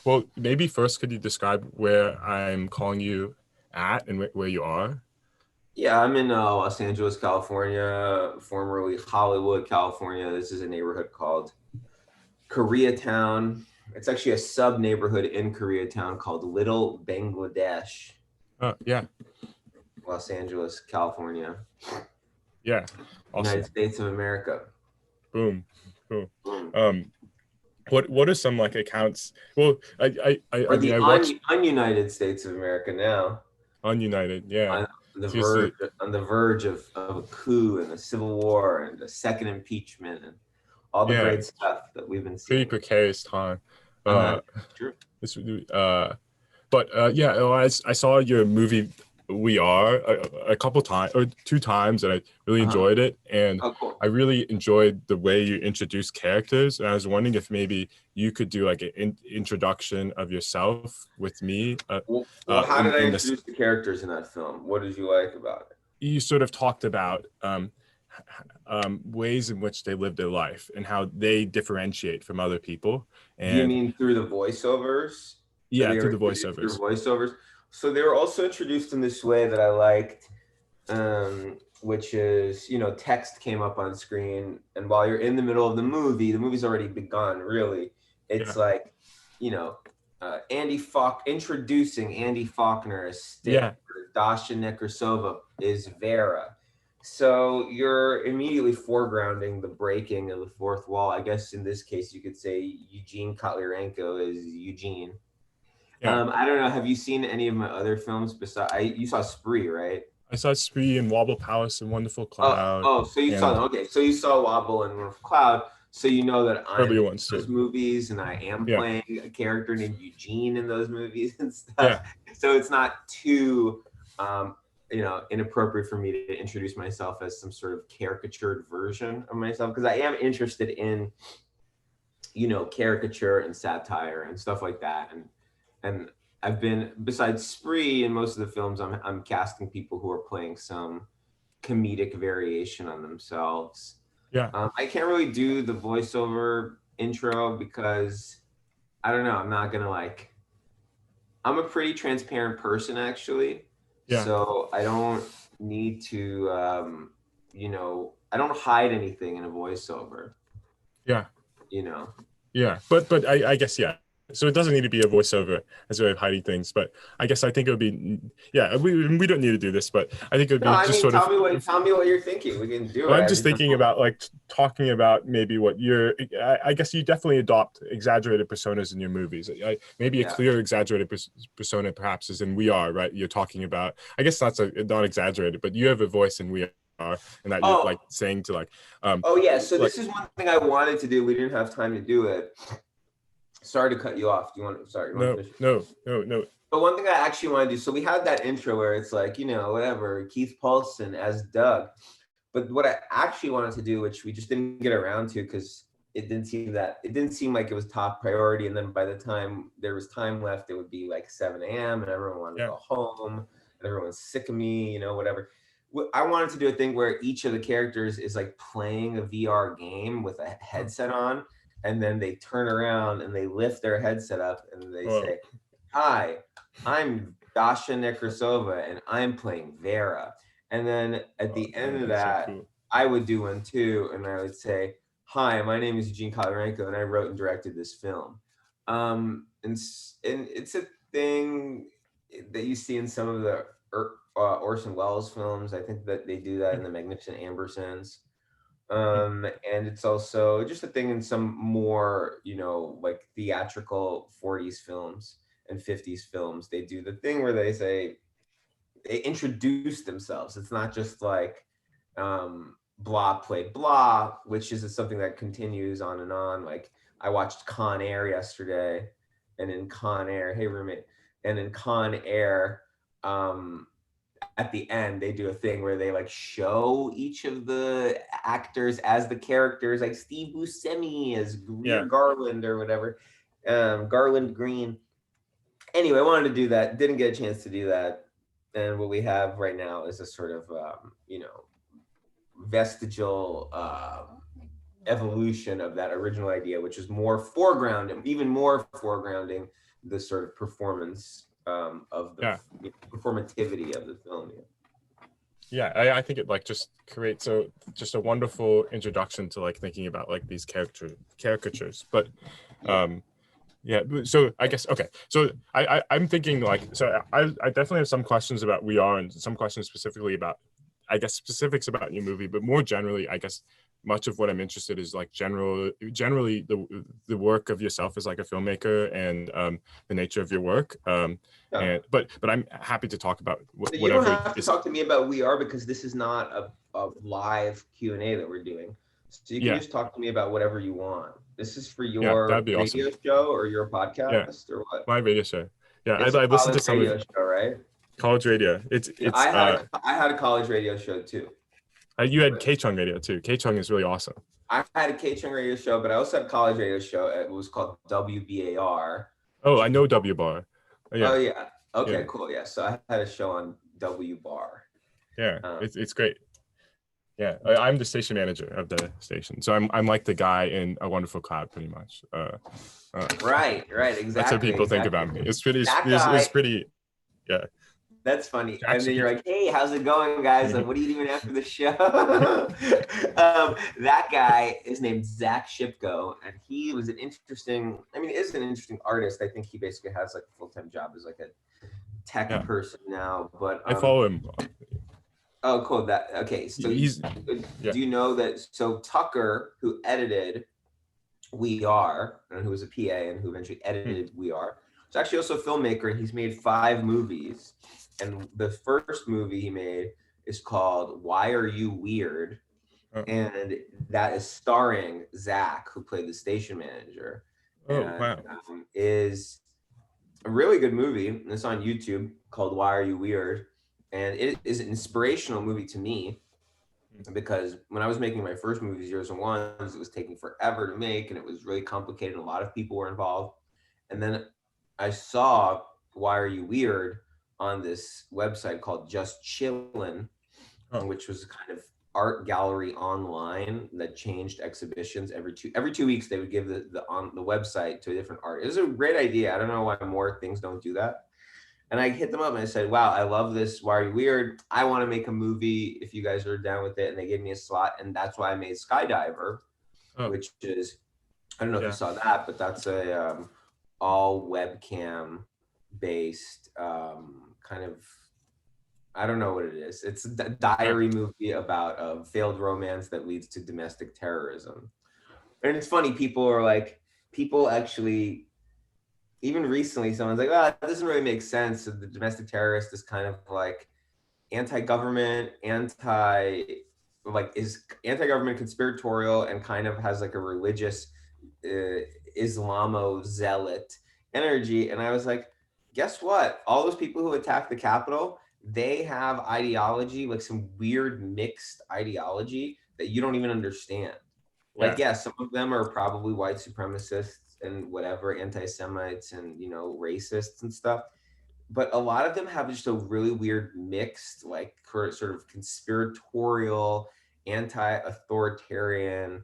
Well, maybe first, could you describe where I'm calling you at and where you are? Yeah, I'm in Los Angeles, California, formerly Hollywood, California. This is a neighborhood called Koreatown. It's actually a sub neighborhood in Koreatown called Little Bangladesh, Yeah, Los Angeles, California, yeah, United awesome. States of America. Boom, boom. Mm. Um, what are some like accounts? Well, Or I mean, the I watched un-United States of America now, Ununited. Yeah, on the verge seriously, on the verge of a coup and a civil war and a second impeachment and all the yeah, great stuff that we've been pretty seeing. precarious time. Uh-huh. Uh, True. this But yeah, oh, I saw your movie We Are a couple times or two times, and I really Uh-huh. enjoyed it. And Oh, cool. I really enjoyed the way you introduced characters. And I was wondering if maybe you could do like an introduction of yourself with me. Well, how did I In this, introduce the characters in that film? What did you like about it? you sort of talked about ways in which they live their life and how they differentiate from other people. Do you And mean through the voiceovers? yeah, They through were the introduced through voiceovers. voiceovers. So they were also introduced in this way that I liked, which is, text came up on screen, and while you're in the middle of the movie's already begun, really. It's Yeah, like, you know, introducing Andy Faulkner as Stick, yeah, Dasha Nekrasova is Vera. So you're immediately foregrounding the breaking of the fourth wall. I guess in this case, you could say Eugene Kotlyarenko is Eugene. yeah. I don't know. Have you seen any of my other films besides? You saw Spree, right? I saw Spree and Wobble Palace and Wonderful Oh, Cloud oh, so you saw and them. Okay, so you saw Wobble and Roof Cloud. So you know that I'm earlier in ones those too. movies, and I am Yeah, playing a character named Eugene in those movies and stuff. yeah, So it's not too, inappropriate for me to introduce myself as some sort of caricatured version of myself, because I am interested in, caricature and satire and stuff like that. And I've been, besides Spree in most of the films, I'm casting people who are playing some comedic variation on themselves. yeah, I can't really do the voiceover intro because I don't know. I'm not gonna like. I'm a pretty transparent person actually, yeah, so I don't need to. I don't hide anything in a voiceover. yeah, You know. yeah. But I guess yeah. So it doesn't need to be a voiceover as a way of hiding things. But I guess I think it would be yeah. We don't need to do this, but I think it would No, be I just mean, sort of. tell me what you're thinking. We can do Well, it. I'm I just just thinking about like talking about maybe what you're. I guess you definitely adopt exaggerated personas in your movies. Maybe a yeah. clear exaggerated persona perhaps is in We Are, right? You're talking about. I guess that's not exaggerated, but you have a voice in We Are, and that you're like Oh, saying to um oh yeah. So like this is one thing I wanted to do. We didn't have time to do it. Sorry to cut you off. Do you want? Sorry, you want to no finish? no no no But one thing I actually want to do. So we had that intro where it's like, whatever, Keith Paulson as Doug. But what I actually wanted to do, which we just didn't get around to because it didn't seem like it was top priority. And then by the time there was time left, it would be like 7 a.m. and everyone wanted to yeah go home and everyone's sick of me, whatever. I wanted to do a thing where each of the characters is like playing a VR game with a headset on, and then they turn around and they lift their headset up and they well say, "Hi, I'm Dasha Nekrasova and I'm playing Vera." And then at oh the end man, of that's so that, cool. I would do one too, and I would say, "Hi, my name is Eugene Kotlyarenko, and I wrote and directed this film." And it's a thing that you see in some of the Orson Welles films. I think that they do that in The Magnificent Ambersons. And it's also just a thing in some more, like theatrical 40s films and 50s films. They do the thing where they introduce themselves. It's not just like blah played blah, which is something that continues on and on. Like I watched Con Air yesterday, and in Con Air, hey roommate, and in Con Air, um, at the end they do a thing where they like show each of the actors as the characters, like Steve Buscemi as Greer Yeah, Garland or whatever, Garland Green. Anyway, I wanted to do that, didn't get a chance to do that, and what we have right now is a sort of vestigial evolution of that original idea, which is more foregrounding, even more foregrounding the sort of performance of the Yeah. performativity of the film. Yeah, I think it like just creates just a wonderful introduction to like thinking about like these caricatures. But yeah, so I guess okay. So I'm thinking like, so I definitely have some questions about We Are and some questions specifically about, I guess, specifics about your movie, but more generally, I guess much of what I'm interested is like generally the work of yourself as like a filmmaker and the nature of your work. And but I'm happy to talk about whatever. You don't have to talk to me about We Are, because this is not a live Q&A that we're doing. So you can just talk to me about whatever you want. This is for your that'd be radio awesome. show or your podcast or what? My radio show. Yeah, It's I a listened to college some radio of show, right? college radio. It's I had a college radio show too. You had K-Chung radio too. K-Chung is really awesome. I had a K-Chung radio show, but I also had a college radio show. It was called WBAR. Oh, I know W Bar. Yeah. Oh yeah. Okay, cool. Yeah. So I had a show on W Bar. Yeah, it's great. Yeah, I'm the station manager of the station, so I'm like the guy in A Wonderful Cloud, pretty much. Right, exactly. That's what people think about me. It's pretty. Yeah. That's funny. And then you're like, hey, how's it going, guys? Like, what are you doing after the show? That guy is named Zach Shipko, and he was is an interesting artist. I think he basically has like a full-time job as like a tech person now. But I follow him. Oh, cool. So do you know that? So Tucker, who edited We Are, and who was a PA and who eventually edited We Are, is actually also a filmmaker, and he's made 5 movies. And the first movie he made is called Why Are You Weird? And that is starring Zach, who played the station manager. Wow. Is a really good movie. And it's on YouTube, called Why Are You Weird? And it is an inspirational movie to me, because when I was making my first movie, Zeros and Ones, it was taking forever to make, and it was really complicated. A lot of people were involved. And then I saw Why Are You Weird on this website called Just Chillin', which was a kind of art gallery online that changed exhibitions every two weeks. They would give the website to a different art. It was a great idea. I don't know why more things don't do that. And I hit them up and I said, wow, I love this. Why Are You Weird? I want to make a movie if you guys are down with it. And they gave me a slot. And that's why I made Skydiver, which is, I don't know if you saw that, but that's a all webcam based kind of, I don't know what it is. It's a diary movie about a failed romance that leads to domestic terrorism. And it's funny, people actually, even recently, someone's like, that doesn't really make sense. So the domestic terrorist is kind of like anti-government, is anti-government, conspiratorial, and kind of has like a religious Islamo zealot energy. And I was like, guess what? All those people who attacked the Capitol, they have ideology, like some weird mixed ideology that you don't even understand. Like, some of them are probably white supremacists and whatever, anti-Semites and, racists and stuff. But a lot of them have just a really weird mixed, like sort of conspiratorial, anti-authoritarian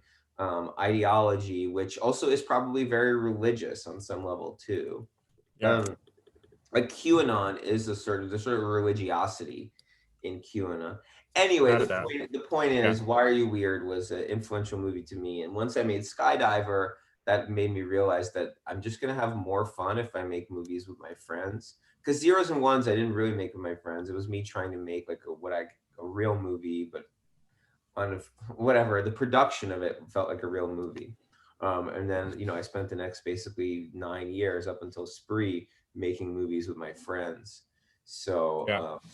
ideology, which also is probably very religious on some level too. Like QAnon is the sort of religiosity in QAnon. Anyway, the point is, Why Are You Weird was an influential movie to me. And once I made Skydiver, that made me realize that I'm just going to have more fun if I make movies with my friends. Because Zeros and Ones, I didn't really make with my friends. It was me trying to make like a real movie, but on whatever, the production of it felt like a real movie. And then, I spent the next basically 9 years up until Spree making movies with my friends. So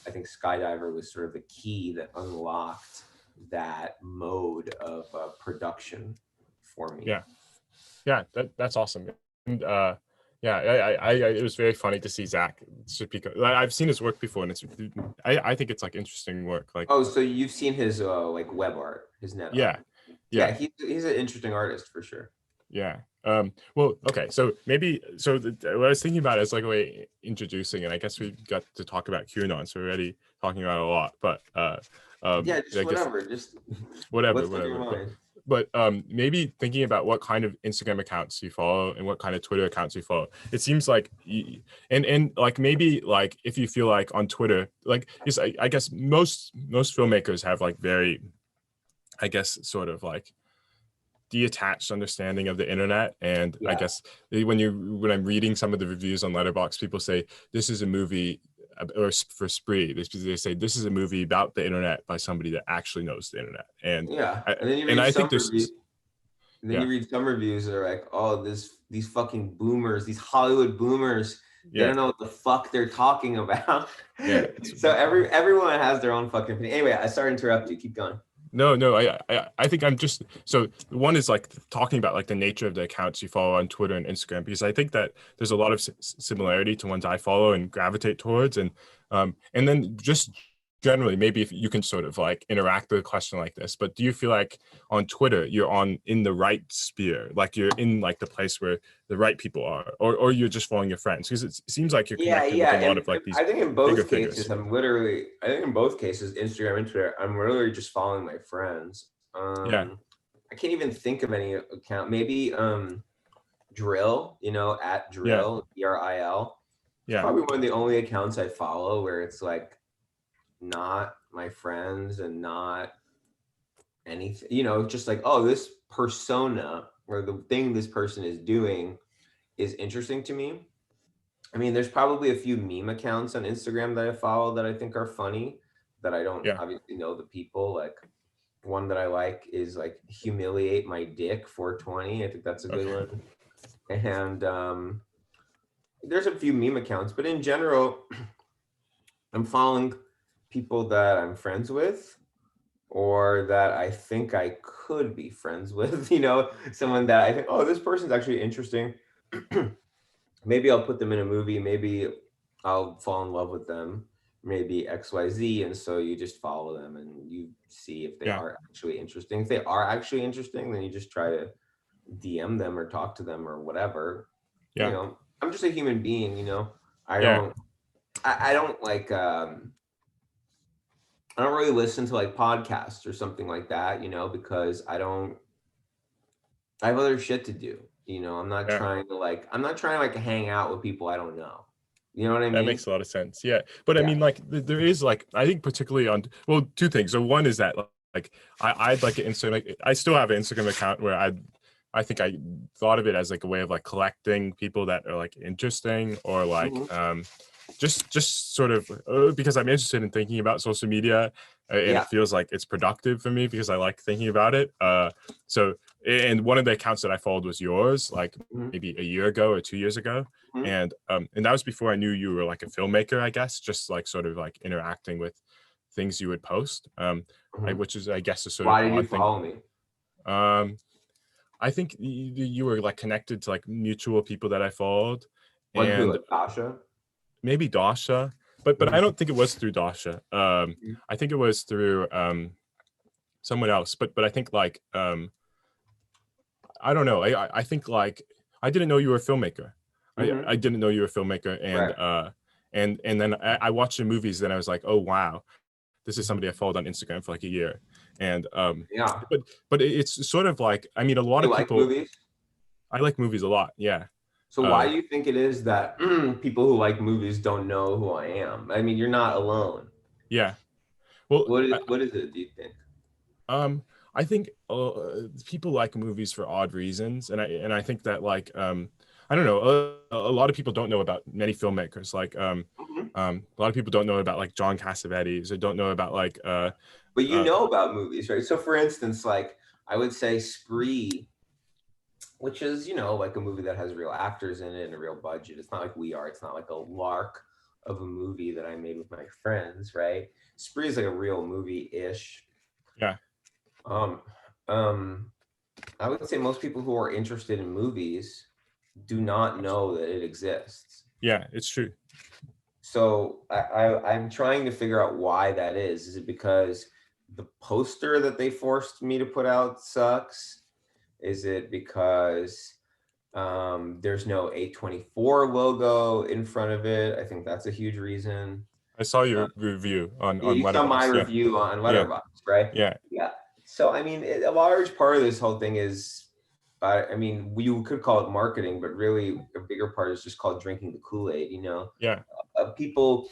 I think Skydiver was sort of the key that unlocked that mode of production for me. Yeah, that's awesome. And it was very funny to see Zach Shipko. I've seen his work before, and I think it's like interesting work. Like, oh, so you've seen his like web art, his net art. Yeah, he's an interesting artist for sure. Yeah. Well, okay. So maybe what I was thinking about is like a way introducing, and I guess we got to talk about QAnon. So we're already talking about it a lot, but just whatever. maybe thinking about what kind of Instagram accounts you follow and what kind of Twitter accounts you follow. It seems like and like maybe like if you feel like on Twitter, like I guess most filmmakers have like very, I guess, sort of like detached understanding of the internet. And I guess when I'm reading some of the reviews on Letterboxd, people say this is a movie, or for Spree, they say this is a movie about the internet by somebody that actually knows the internet. And and then you read I some think there's reviews. Then you read some reviews that are like, oh, these fucking boomers, these Hollywood boomers, they don't know what the fuck they're talking about. So everyone has their own fucking opinion. Anyway, I started to interrupt you. Keep going. No, I think I'm just, so one is like talking about like the nature of the accounts you follow on Twitter and Instagram, because I think that there's a lot of similarity to ones I follow and gravitate towards. And then just generally, maybe if you can sort of like interact with a question like this, but do you feel like on Twitter, you're in the right sphere, like you're in like the place where the right people are, or you're just following your friends? Because it seems like you're connected with a lot of like these I think in both bigger cases, figures. I think in both cases, Instagram and Twitter, I'm literally just following my friends. I can't even think of any account. Maybe Drill, at Drill, DRIL. It's probably one of the only accounts I follow where it's like not my friends and not anything, just like, oh, this persona or the thing this person is doing is interesting to me. I mean, there's probably a few meme accounts on Instagram that I follow that I think are funny, that I don't obviously know the people. Like one that I like is like humiliate my dick 420. I think that's a good one. And there's a few meme accounts, but in general, I'm following people that I'm friends with or that I think I could be friends with, someone that I think, oh, this person's actually interesting. Maybe I'll put them in a movie. Maybe I'll fall in love with them. Maybe XYZ. And so you just follow them and you see if they are actually interesting. If they are actually interesting, then you just try to DM them or talk to them or whatever. I'm just a human being, I don't like, I don't really listen to like podcasts or something like that, because I have other shit to do. I'm not trying to hang out with people I don't know. You know what I mean? That makes a lot of sense. Yeah. But I mean, like there is like, I think particularly on, well, two things. So one is that like, I'd like an Instagram, like, I still have an Instagram account where I think I thought of it as like a way of like collecting people that are like interesting or like, just sort of because I'm interested in thinking about social media and it feels like it's productive for me because I like thinking about it. So, and one of the accounts that I followed was yours, like maybe a year ago or 2 years ago. And that was before I knew you were like a filmmaker, I guess, just like sort of like interacting with things you would post, which is, I guess, a sort Why of did you odd thing. follow me? I think you were like connected to like mutual people that I followed. Like who, like Dasha? Maybe Dasha, but I don't think it was through Dasha. I think it was through someone else. But I think like I don't know. I think like I didn't know you were a filmmaker. I didn't know you were a filmmaker, and then I watched the movies. Then I was like, oh wow, this is somebody I followed on Instagram for like a year. And but it's sort of like, I mean, a lot of people. Like movies? I like movies a lot. Yeah. So why do you think it is that people who like movies don't know who I am? I mean, you're not alone. Yeah. Well, what is it, do you think? I think people like movies for odd reasons, and I think that like I don't know, a lot of people don't know about many filmmakers. Like a lot of people don't know about like John Cassavetes, or don't know about like. But you know about movies, right? So for instance, like I would say Spree, which is, like a movie that has real actors in it and a real budget. It's not like We Are. It's not like a lark of a movie that I made with my friends, right? Spree is like a real movie-ish. Yeah. I would say most people who are interested in movies do not know that it exists. Yeah, it's true. So I'm trying to figure out why that is. Is it because the poster that they forced me to put out sucks? Is it because there's no A24 logo in front of it? I think that's a huge reason. I saw your review on you Letterboxd. saw my review on Letterboxd, right? Yeah. Yeah. So I mean, a large part of this whole thing is, I mean, you could call it marketing, but really a bigger part is just called drinking the Kool-Aid. You know, Yeah. People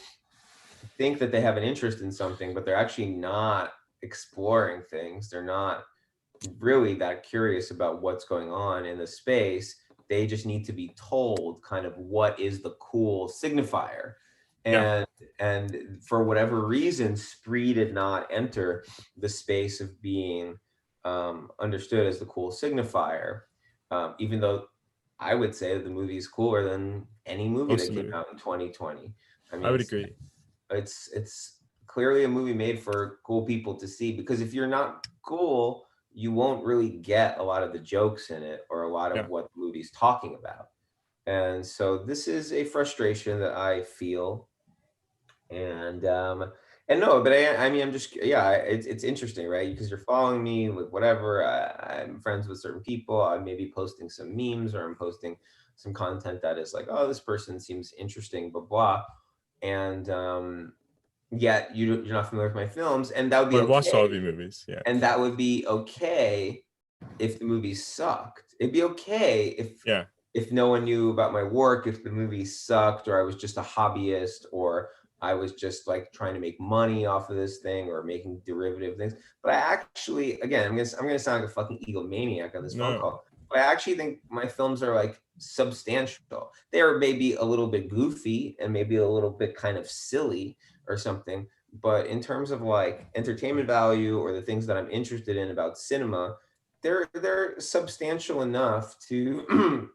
think that they have an interest in something, but they're actually not exploring things. They're not really that curious about what's going on in the space. They just need to be told kind of what is the cool signifier. Yeah. And for whatever reason, Spree did not enter the space of being understood as the cool signifier, even though I would say that the movie is cooler than any movie Most that of the came movie. out in 2020. I I mean, would agree. it's clearly a movie made for cool people to see, because if you're not cool, you won't really get a lot of the jokes in it or a lot of Yeah. what the movie's talking about. And so this is a frustration that I feel. And no, but I mean, I'm just, yeah, it's interesting, right? Because you're following me with whatever. I'm friends with certain people. I may be posting some memes, or I'm posting some content that is like, oh, this person seems interesting, blah blah. And yet you're not familiar with my films, and that would be But I watched all of okay. your movies. Yeah. And that would be okay if the movie sucked. It'd be okay Yeah. if no one knew about my work, if the movie sucked, or I was just a hobbyist, or I was just like trying to make money off of this thing, or making derivative things. But I actually, again, I'm gonna sound like a fucking egomaniac on this phone No. call. But I actually think my films are like substantial. They are maybe a little bit goofy and maybe a little bit kind of silly or something. But in terms of like entertainment value or the things that I'm interested in about cinema, they're substantial enough to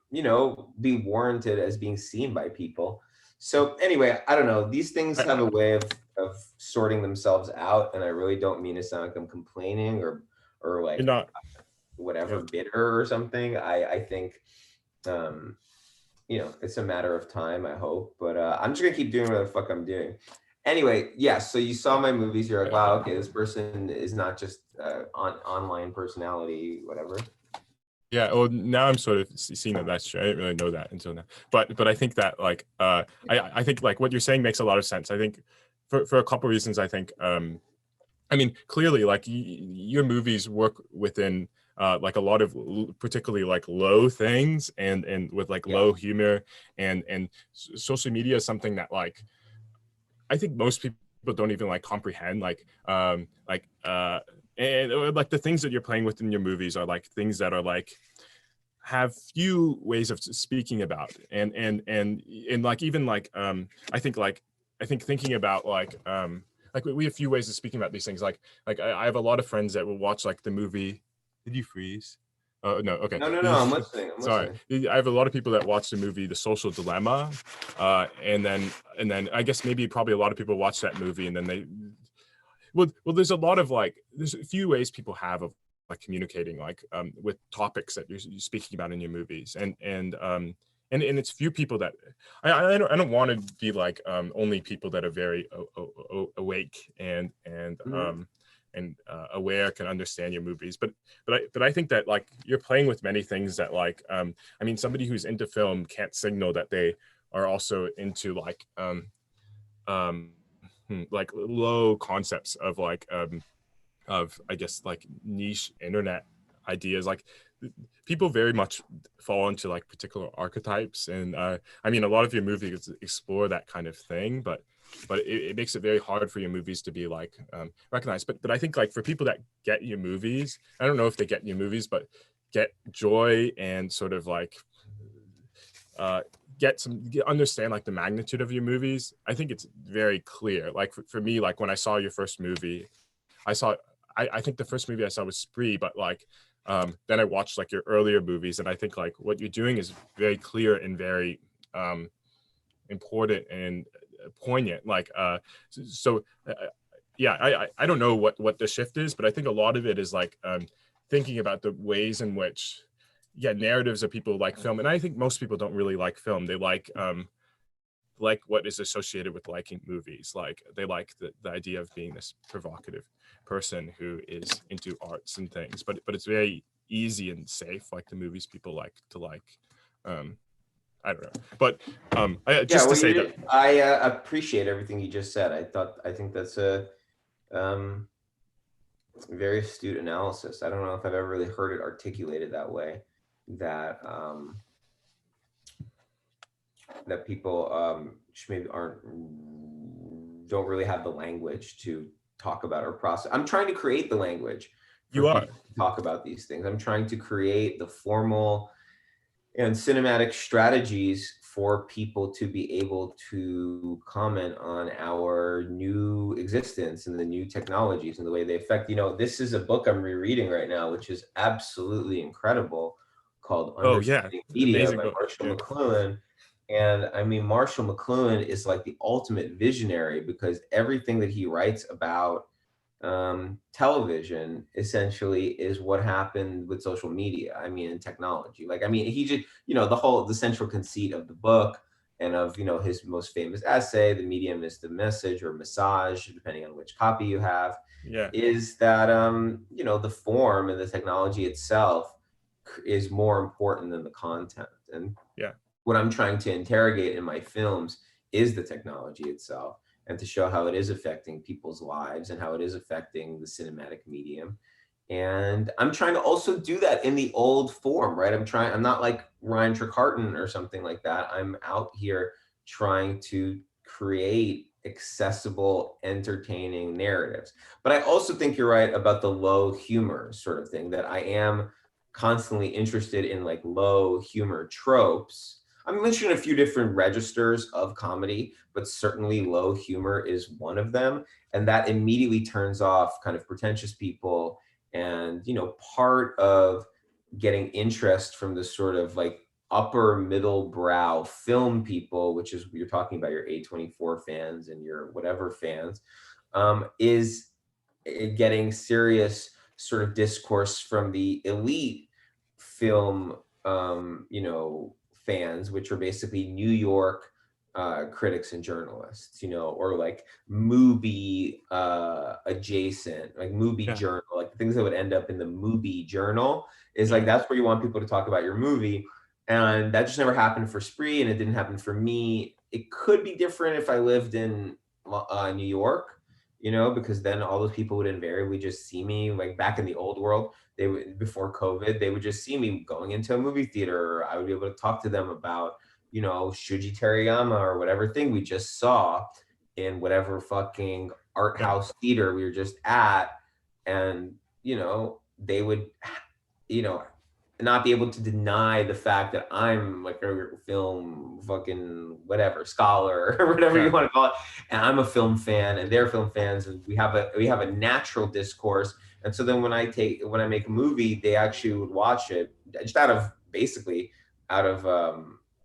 be warranted as being seen by people. So anyway, I don't know, these things have a way of sorting themselves out, and I really don't mean to sound like I'm complaining or You're like not. whatever Yeah. bitter or something. I think it's a matter of time, I hope, but I'm just gonna keep doing what the fuck I'm doing. Anyway, yeah, so you saw my movies, you're like, wow, okay, this person is not just online personality, whatever. Yeah, well, now I'm sort of seeing that that's true. I didn't really know that until now. But I think that like I think like what you're saying makes a lot of sense. I think for a couple of reasons. I think I mean, clearly, like your movies work within like a lot of particularly like low things and with like low humor and social media is something that like I think most people don't even like comprehend and like the things that you're playing with in your movies are like things that are like have few ways of speaking about and like even like I think thinking about like we have few ways of speaking about these things like I have a lot of friends that will watch like the movie. Did you freeze? Oh no, okay. No, I'm listening. Sorry, I have a lot of people that watch the movie The Social Dilemma, and then I guess maybe probably a lot of people watch that movie and then they well there's a lot of like there's a few ways people have of like communicating like with topics that you're speaking about in your movies and it's few people that I don't want to be like only people that are very awake and aware can understand your movies, but I think that like you're playing with many things that like I mean somebody who's into film can't signal that they are also into like low concepts of like of I guess like niche internet ideas. Like people very much fall into like particular archetypes, and I mean a lot of your movies explore that kind of thing, but it makes it very hard for your movies to be like recognized. But I think like for people that get your movies, I don't know if they get your movies, but get joy and sort of like understand like the magnitude of your movies. I think it's very clear. Like for me, like when I saw your first movie, I think the first movie I saw was Spree, but like then I watched like your earlier movies, and I think like what you're doing is very clear and very important and poignant. Like yeah, I don't know what the shift is, but I think a lot of it is like thinking about the ways in which narratives of people like film, and I think most people don't really like film. They like what is associated with liking movies. Like they like the idea of being this provocative person who is into arts and things, but it's very easy and safe, like the movies people like to like. I don't know, but I appreciate everything you just said. I think that's a Very astute analysis. I don't know if I've ever really heard it articulated that way, that that people maybe don't really have the language to talk about or process. I'm trying to create the language for You are. people to talk about these things. I'm trying to create the formal and cinematic strategies for people to be able to comment on our new existence and the new technologies and the way they affect. This is a book I'm rereading right now, which is absolutely incredible, called Oh yeah, Understanding Media amazing by book. Marshall Yeah. McLuhan. And I mean, Marshall McLuhan is like the ultimate visionary, because everything that he writes about television essentially is what happened with social media. I mean, and technology. Like, I mean, he just, the central conceit of the book and of, his most famous essay, "The Medium is the Message," or "Massage," depending on which copy you have, Yeah. is that, the form and the technology itself is more important than the content. And Yeah. what I'm trying to interrogate in my films is the technology itself, and to show how it is affecting people's lives and how it is affecting the cinematic medium. And I'm trying to also do that in the old form, right? I'm not like Ryan Trecarton or something like that. I'm out here trying to create accessible, entertaining narratives. But I also think you're right about the low humor sort of thing, that I am constantly interested in like low humor tropes. I'm mentioning a few different registers of comedy, but certainly low humor is one of them. And that immediately turns off kind of pretentious people. And, part of getting interest from the sort of like upper middle brow film people, which is, you're talking about your A24 fans and your whatever fans, is getting serious sort of discourse from the elite film, fans, which are basically New York critics and journalists, or like movie adjacent, like movie Yeah. journal, like the things that would end up in the movie journal, is like, Yeah. that's where you want people to talk about your movie. And that just never happened for Spree, and it didn't happen for me. It could be different if I lived in New York, because then all those people would invariably just see me, like back in the old world, they would, before COVID, they would just see me going into a movie theater, or I would be able to talk to them about, Shuji Terayama or whatever thing we just saw in whatever fucking art Yeah. house theater we were just at. And, they would, you know, not be able to deny the fact that I'm like a film fucking whatever scholar or whatever you Yeah. want to call it, and I'm a film fan and they're film fans, and we have a natural discourse. And so then when I make a movie, they actually would watch it just out of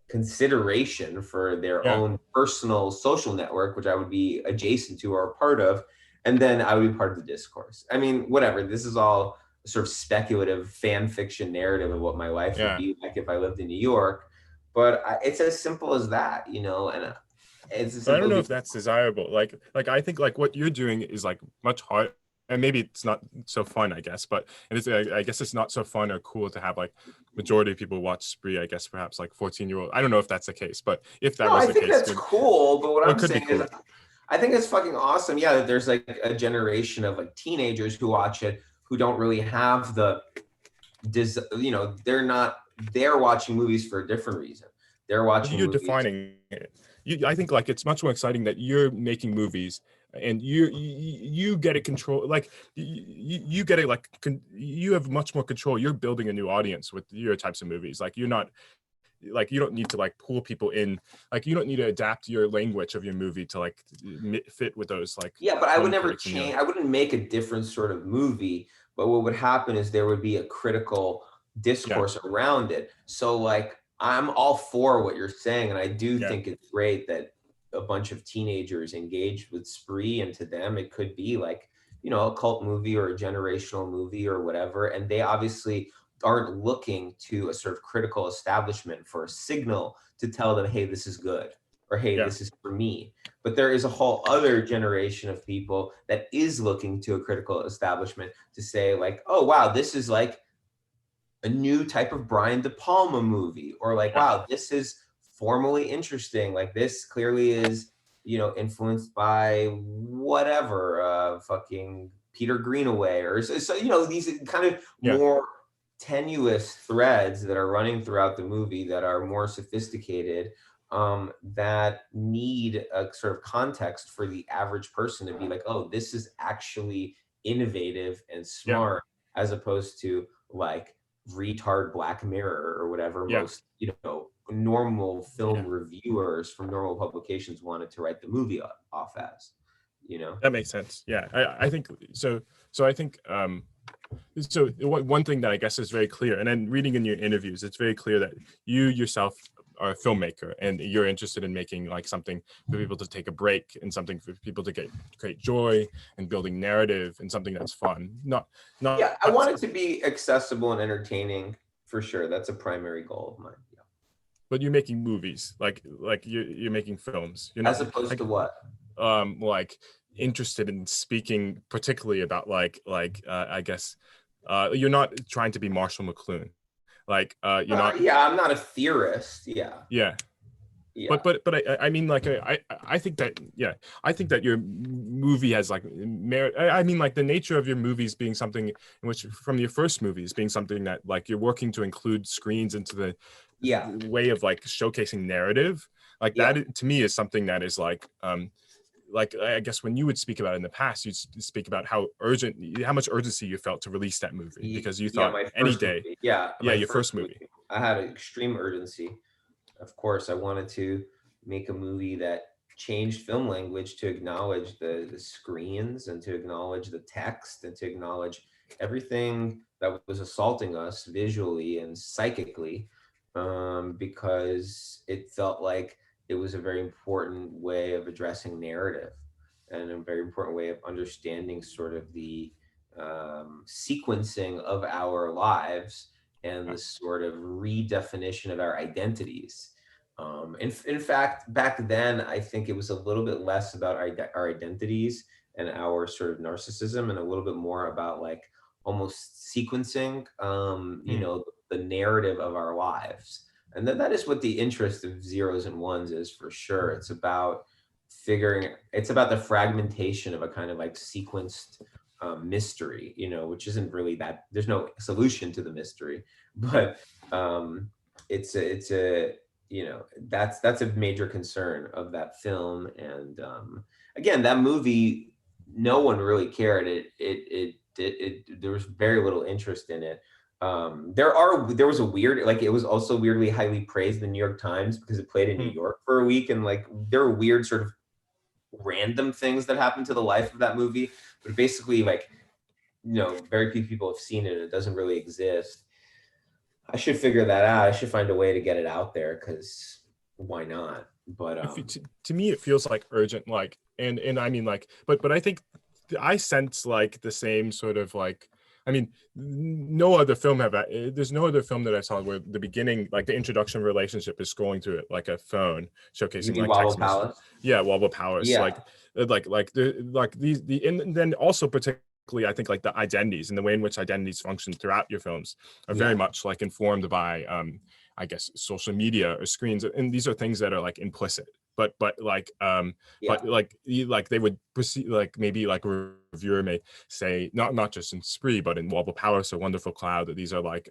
consideration for their Yeah. own personal social network, which I would be adjacent to or a part of, and then I would be part of the discourse. I mean, whatever. This is all sort of speculative fan fiction narrative of what my life would Yeah. be like if I lived in New York. But it's as simple as that, and it's as But I don't simple know as if that's desirable. Like I think like what you're doing is like much hard, and maybe it's not so fun, I guess. But and it's I guess it's not so fun or cool to have like majority of people watch Spree. I guess perhaps like 14-year-old. I don't know if that's the case, but if that no, was I the think case, that's then cool. But what well, it I'm could be saying is, cool. I think it's fucking awesome. Yeah, that there's like a generation of like teenagers who watch it who don't really have they're watching movies for a different reason. They're watching You're movies. defining it. I think like it's much more exciting that you're making movies and you get it control, like you get it, like you have much more control. You're building a new audience with your types of movies. Like you're not like, you don't need to like pull people in, like you don't need to adapt your language of your movie to like fit with those like Yeah, but I would film never critics and change. I wouldn't make a different sort of movie. But what would happen is there would be a critical yeah. discourse around it. So, like, I'm all for what you're saying, and I do Yeah. think it's great that a bunch of teenagers engaged with Spree, and to them, it could be like, a cult movie or a generational movie or whatever. And they obviously aren't looking to a sort of critical establishment for a signal to tell them, hey, this is good, or hey, Yeah. this is for me. But there is a whole other generation of people that is looking to a critical establishment to say, like, oh, wow, this is like a new type of Brian De Palma movie, or like, Yeah. wow, this is formally interesting. Like, this clearly is, influenced by whatever fucking Peter Greenaway, or so these kind of Yeah. more tenuous threads that are running throughout the movie that are more sophisticated, that need a sort of context for the average person to be like, oh, this is actually innovative and smart, as opposed to like retard Black Mirror or whatever most normal film reviewers from normal publications wanted to write the movie off as. That makes sense. Yeah, I think so. So I think so one thing that I guess is very clear, and then reading in your interviews, it's very clear that you yourself are a filmmaker and you're interested in making like something for people to take a break, and something for people to create joy, and building narrative, and something that's fun. Not I want it to be accessible and entertaining for sure. That's a primary goal of mine. Yeah. But you're making movies, like you're making films. You're not, as opposed to what? Like interested in speaking particularly about I guess you're not trying to be Marshall McLuhan, like you're not. I'm not a theorist. Yeah. But I mean, like I think that I think that your movie has like merit. I mean, like the nature of your movies being something in which, from your first movies, being something that like you're working to include screens into the way of like showcasing narrative, like that to me is something that is like I guess when you would speak about it in the past, you'd speak about how much urgency you felt to release that movie, because you thought any day. Movie. Your first movie. I had an extreme urgency. Of course, I wanted to make a movie that changed film language to acknowledge the screens, and to acknowledge the text, and to acknowledge everything that was assaulting us visually and psychically, because it felt like it was a very important way of addressing narrative, and a very important way of understanding sort of the sequencing of our lives, and the sort of redefinition of our identities. In fact, back then, I think it was a little bit less about our identities and our sort of narcissism, and a little bit more about like almost sequencing, the narrative of our lives. And then that is what the interest of Zeros and Ones is, for sure. It's about the fragmentation of a kind of like sequenced mystery, which isn't really that, there's no solution to the mystery, but it's a that's a major concern of that film. And again, that movie, no one really cared. There was very little interest in it. There was a weird, like, it was also weirdly highly praised in the New York Times because it played in New York for a week, and like there were weird sort of random things that happened to the life of that movie, but basically, like, very few people have seen it. It doesn't really exist. I should figure that out. I should find a way to get it out there, because why not? But to me, it feels like urgent, like, and I mean, like, but I think I sense like the same sort of like, I mean, no other film there's no other film that I saw where the beginning, like the introduction relationship is scrolling through it like a phone, showcasing like Wobble text messages. Palace? Yeah, Wobble Palace. Yeah. And then also particularly, I think like the identities and the way in which identities function throughout your films are very much like informed by I guess social media or screens, and these are things that are like implicit. But like they would proceed, like maybe like a reviewer may say, not just in Spree, but in Wobble Palace or Wonderful Cloud, that these are like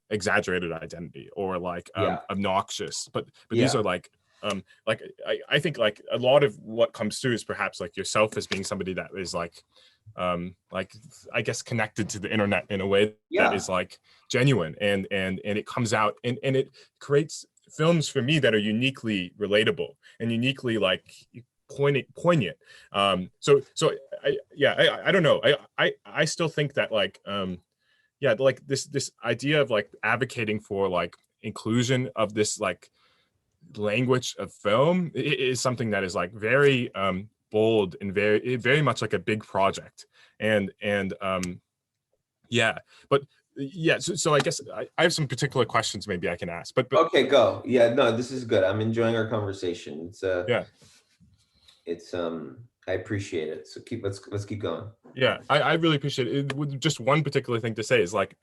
exaggerated identity, or like obnoxious. But these are like I think like a lot of what comes through is perhaps like yourself as being somebody that is like I guess connected to the internet in a way that is like genuine, and it comes out and it creates films for me that are uniquely relatable and uniquely like poignant. So I don't know. I still think that like like this idea of like advocating for like inclusion of this like language of film is something that is like very bold and very much like a big project. And but so I guess I have some particular questions maybe I can ask, but okay, go. No, this is good. I'm enjoying our conversation. It's I appreciate it. So let's keep going. I really appreciate it. Just one particular thing to say is like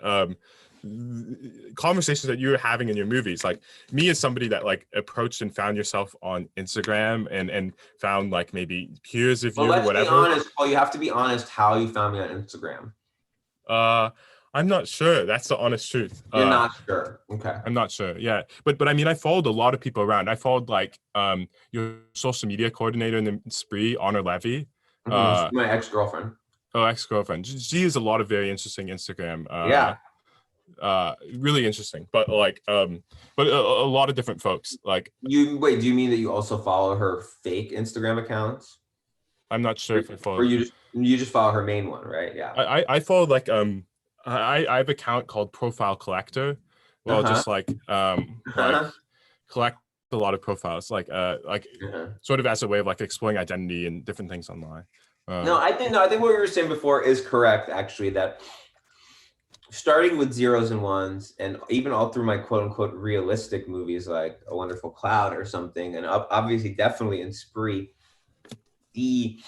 conversations that you're having in your movies. Like me as somebody that like approached and found yourself on Instagram and found like maybe peers of Well, you, let's be whatever. honest. Well, you have to be honest how you found me on Instagram. I'm not sure. That's the honest truth. You're not sure. Okay. I'm not sure. Yeah. But I mean, I followed a lot of people around. I followed like your social media coordinator in the Spree, Honor Levy. Mm-hmm. My ex-girlfriend. Oh, ex-girlfriend. She has a lot of very interesting Instagram. Yeah. Really interesting. But like but a lot of different folks. Like do you mean that you also follow her fake Instagram accounts? I'm not sure if I follow. Or you just follow her main one, right? Yeah. I followed like I have an account called Profile Collector. Well, just like collect a lot of profiles, like sort of as a way of like exploring identity and different things online. No, I think what we were saying before is correct, actually, that starting with zeros and ones, and even all through my quote unquote realistic movies like A Wonderful Cloud or something, and obviously definitely in Spree, the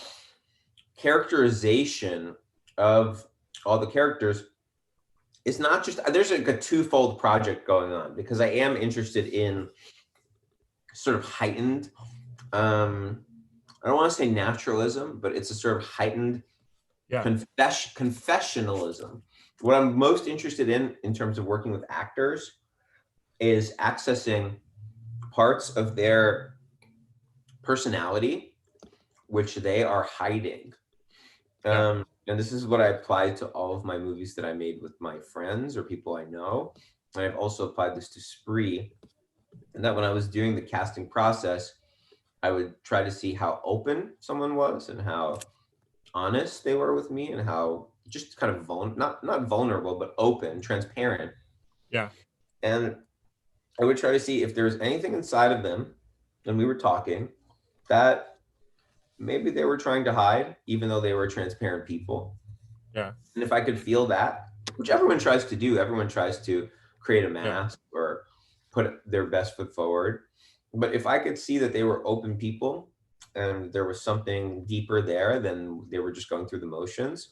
characterization of all the characters is not just, there's like a twofold project going on, because I am interested in sort of heightened, I don't want to say naturalism, but it's a sort of heightened confessionalism. What I'm most interested in terms of working with actors is accessing parts of their personality which they are hiding. And this is what I applied to all of my movies that I made with my friends or people I know. And I've also applied this to Spree. And that when I was doing the casting process, I would try to see how open someone was and how honest they were with me, and how just kind of not vulnerable, but open, transparent. Yeah. And I would try to see if there was anything inside of them when we were talking that maybe they were trying to hide, even though they were transparent people. Yeah. And if I could feel that, which everyone tries to do, everyone tries to create a mask or put their best foot forward. But if I could see that they were open people and there was something deeper there than they were just going through the motions,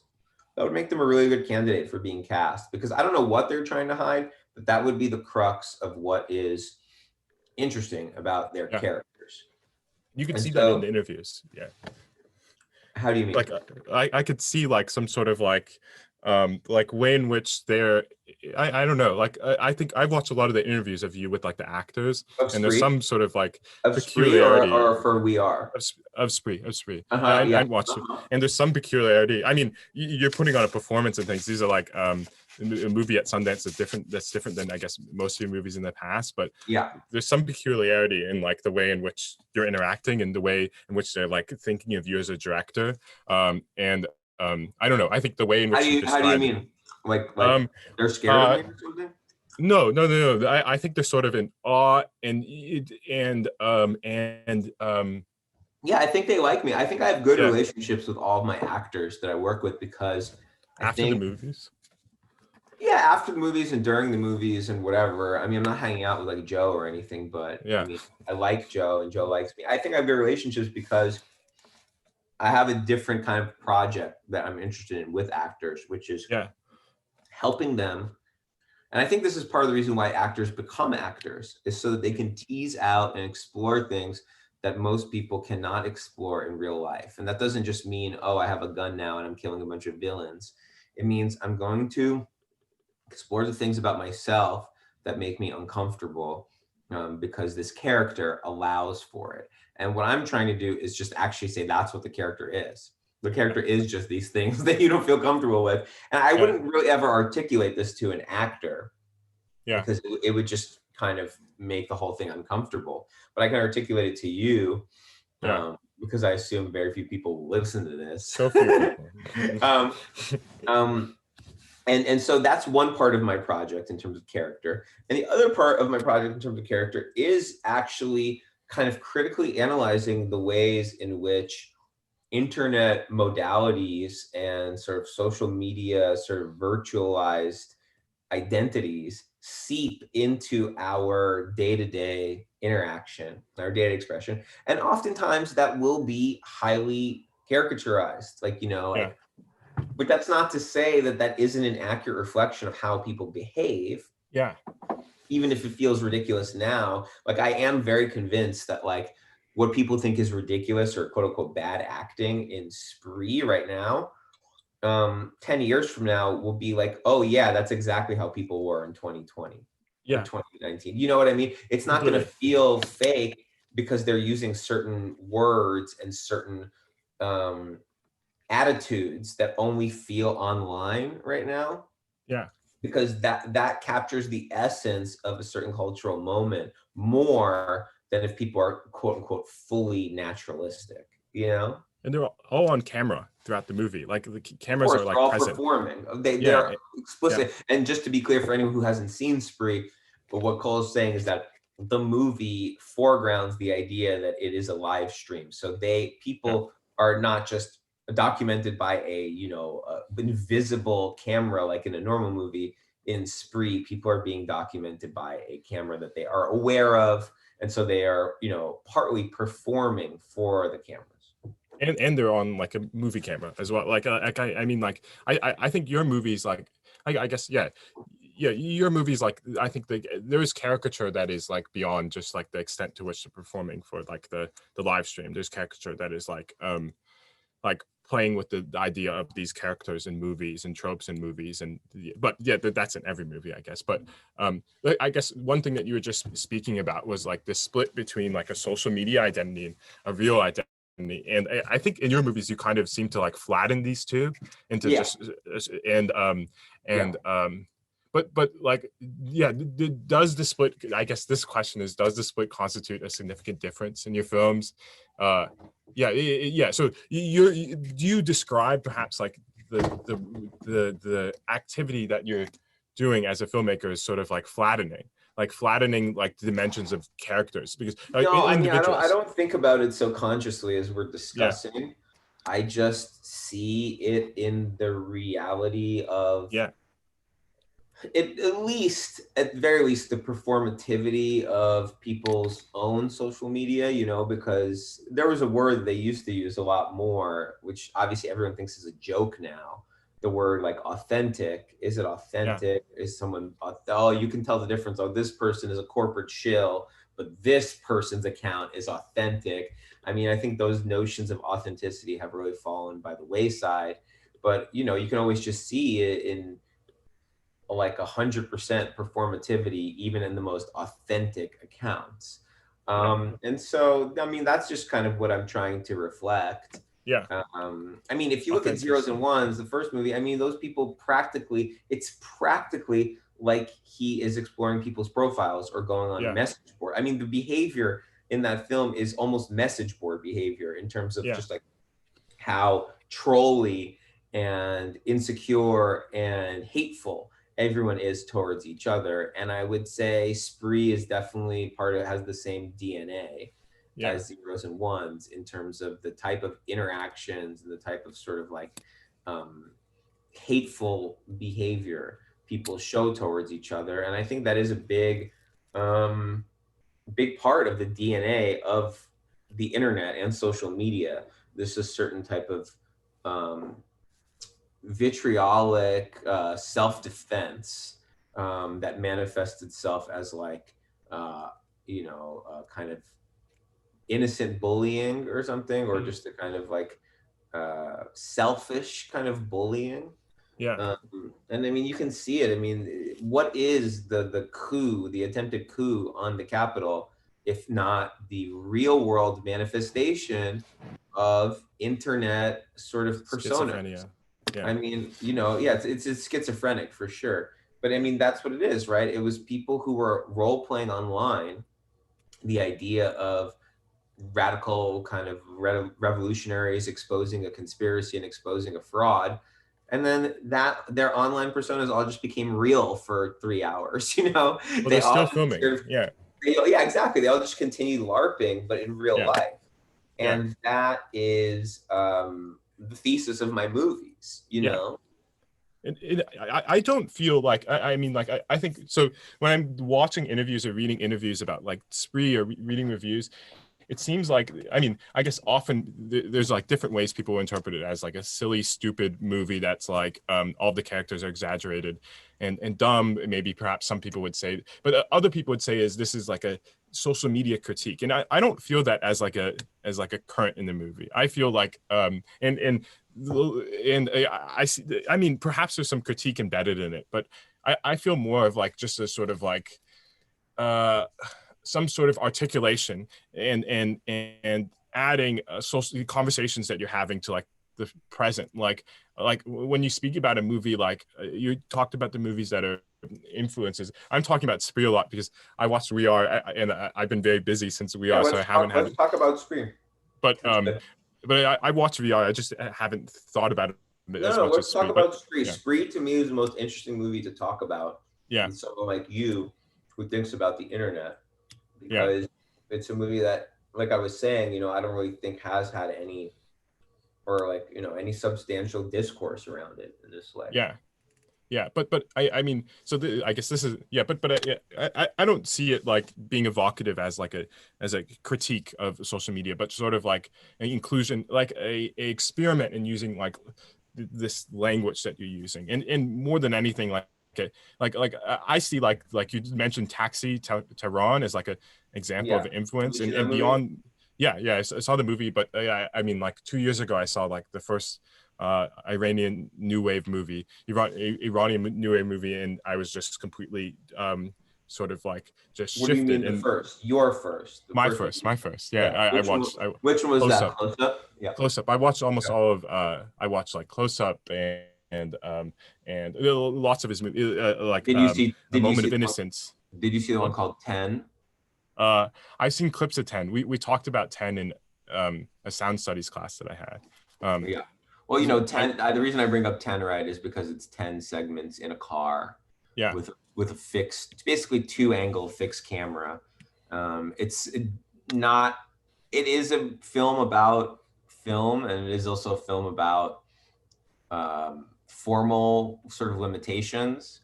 that would make them a really good candidate for being cast. Because I don't know what they're trying to hide, but that would be the crux of what is interesting about their characters. You could see that in the interviews. Yeah. How do you mean? Like I could see like some sort of like way in which they're, I don't know, like I think I've watched a lot of the interviews of you with like the actors, and there's some sort of like peculiarity or for We Are of Spree. I watched it, and there's some peculiarity. I mean, you're putting on a performance and things. These are like a movie at Sundance that's different than I guess most of your movies in the past, but there's some peculiarity in like the way in which you're interacting and the way in which they're like thinking of you as a director, and I don't know. I think the way in which how do you mean? Like they're scared of me or something? No. I think they're sort of in awe and yeah, I think they like me. I think I have good relationships with all of my actors that I work with, because after the movies. Yeah, after the movies and during the movies and whatever. I mean, I'm not hanging out with like Joe or anything, but I mean, I like Joe and Joe likes me. I think I have good relationships because I have a different kind of project that I'm interested in with actors, which is helping them. And I think this is part of the reason why actors become actors, is so that they can tease out and explore things that most people cannot explore in real life. And that doesn't just mean, oh, I have a gun now and I'm killing a bunch of villains. It means I'm going to explore the things about myself that make me uncomfortable, because this character allows for it. And what I'm trying to do is just actually say that's what the character is. The character is just these things that you don't feel comfortable with. And I wouldn't really ever articulate this to an actor, because it would just kind of make the whole thing uncomfortable. But I can articulate it to you, because I assume very few people will listen to this. So few people. And so that's one part of my project in terms of character. And the other part of my project in terms of character is actually kind of critically analyzing the ways in which internet modalities and sort of social media, sort of virtualized identities seep into our day-to-day interaction, our data expression. And oftentimes that will be highly caricaturized. Like, like But that's not to say that that isn't an accurate reflection of how people behave. Yeah. Even if it feels ridiculous now, like I am very convinced that like what people think is ridiculous or quote unquote bad acting in Spree right now, 10 years from now will be like, oh yeah, that's exactly how people were in 2020 or Yeah. 2019. You know what I mean? It's not going to feel fake because they're using certain words and certain attitudes that only feel online right now. Yeah. Because that captures the essence of a certain cultural moment more than if people are quote unquote fully naturalistic, you know? And they're all on camera throughout the movie. Like the cameras Of course, are they're like all present. performing. Yeah. They're explicit. Yeah. And just to be clear for anyone who hasn't seen Spree, but what Cole's saying is that the movie foregrounds the idea that it is a live stream. So people are not just documented by a, you know, invisible camera like in a normal movie. In Spree, people are being documented by a camera that they are aware of. And so they are, you know, partly performing for the cameras. And they're on like a movie camera as well. Like I mean, like I think your movies, like I guess your movies, like I think there is caricature that is like beyond just like the extent to which they're performing for like the live stream. There's caricature that is like playing with the idea of these characters in movies and tropes in movies, and but yeah, that's in every movie, I guess. But I guess one thing that you were just speaking about was like the split between like a social media identity and a real identity. And I think in your movies you kind of seem to like flatten these two into just but like does the split, I guess this question is, does the split constitute a significant difference in your films? So do you describe perhaps like the activity that you're doing as a filmmaker is sort of like flattening like the dimensions of characters? Because no, I mean, I don't think about it so consciously as we're discussing. Yeah. I just see it in the reality of it, at very least the performativity of people's own social media, you know, because there was a word they used to use a lot more, which obviously everyone thinks is a joke now. The word like authentic. Is it authentic? Yeah. Is someone, oh, you can tell the difference. Oh, this person is a corporate shill, but this person's account is authentic. I mean, I think those notions of authenticity have really fallen by the wayside, but you know, you can always just see it in like 100% performativity, even in the most authentic accounts. And so, I mean, that's just kind of what I'm trying to reflect. Yeah. I mean, if you look at Zeros and Ones, the first movie, I mean, those people it's practically like he is exploring people's profiles or going on a message board. I mean, the behavior in that film is almost message board behavior in terms of just like how trolly and insecure and hateful everyone is towards each other. And I would say Spree is definitely has the same DNA as Zeros and Ones in terms of the type of interactions and the type of sort of like hateful behavior people show towards each other. And I think that is a big part of the DNA of the internet and social media. This is a certain type of vitriolic self-defense that manifests itself as like kind of innocent bullying or something, or just a kind of like selfish kind of bullying. And I mean, you can see it. I mean, what is the coup, the attempted coup on the Capitol, if not the real world manifestation of internet sort of persona? I mean, you know, it's schizophrenic for sure. But I mean, that's what it is, right? It was people who were role playing online the idea of radical kind of revolutionaries exposing a conspiracy and exposing a fraud. And then that their online personas all just became real for 3 hours, you know? Well, they're still filming. Exactly. They all just continued LARPing, but in real life. And that is the thesis of my movies, you know? I don't feel like, I mean, like, I think, so when I'm watching interviews or reading interviews about like Spree or reading reviews, it seems like, I mean, I guess often there's like different ways people interpret it, as like a silly, stupid movie that's like all the characters are exaggerated and dumb. Maybe perhaps some people would say, but other people would say this is like a social media critique, and I don't feel that as like a current in the movie. I feel like I see, I mean, perhaps there's some critique embedded in it, but I feel more of like just a sort of like some sort of articulation and adding social conversations that you're having to like the present. Like when you speak about a movie, like you talked about the movies that are influences. I'm talking about Spree a lot because I watched We Are, and I've been very busy since We Are, so I haven't had. Let's talk about Spree. But I watched VR. I just haven't thought about it as No, much let's as talk Spree. about Spree. Yeah. Spree to me is the most interesting movie to talk about. Yeah. With someone like you who thinks about the internet, Yeah. because it's a movie that, like I was saying, I don't really think has had any, or like, any substantial discourse around it in this way. Yeah. Yeah, but I mean, so I guess this is, yeah, but I don't see it like being evocative as like a critique of social media, but sort of like an inclusion, like a experiment in using like this language that you're using, and more than anything, like I see like you mentioned Taxi Tehran as like an example of influence, and beyond. Yeah, I saw the movie, but I mean, like 2 years ago, I saw like the first Iranian new wave movie, Iranian new wave movie, and I was just completely sort of like just what shifted. Do you mean the first? Your first? My first. Yeah, I watched. Which one was that? Close Up. Yeah, Close Up. I watched almost all of. I watched like Close Up and lots of his movies. Like A Moment of Innocence. Did you see the one called 10? I've seen clips of 10. We talked about 10 in a sound studies class that I had. Yeah. Well, 10. The reason I bring up 10, right, is because it's 10 segments in a car. Yeah. With a fixed, it's basically 2-angle fixed camera. It is a film about film, and it is also a film about formal sort of limitations,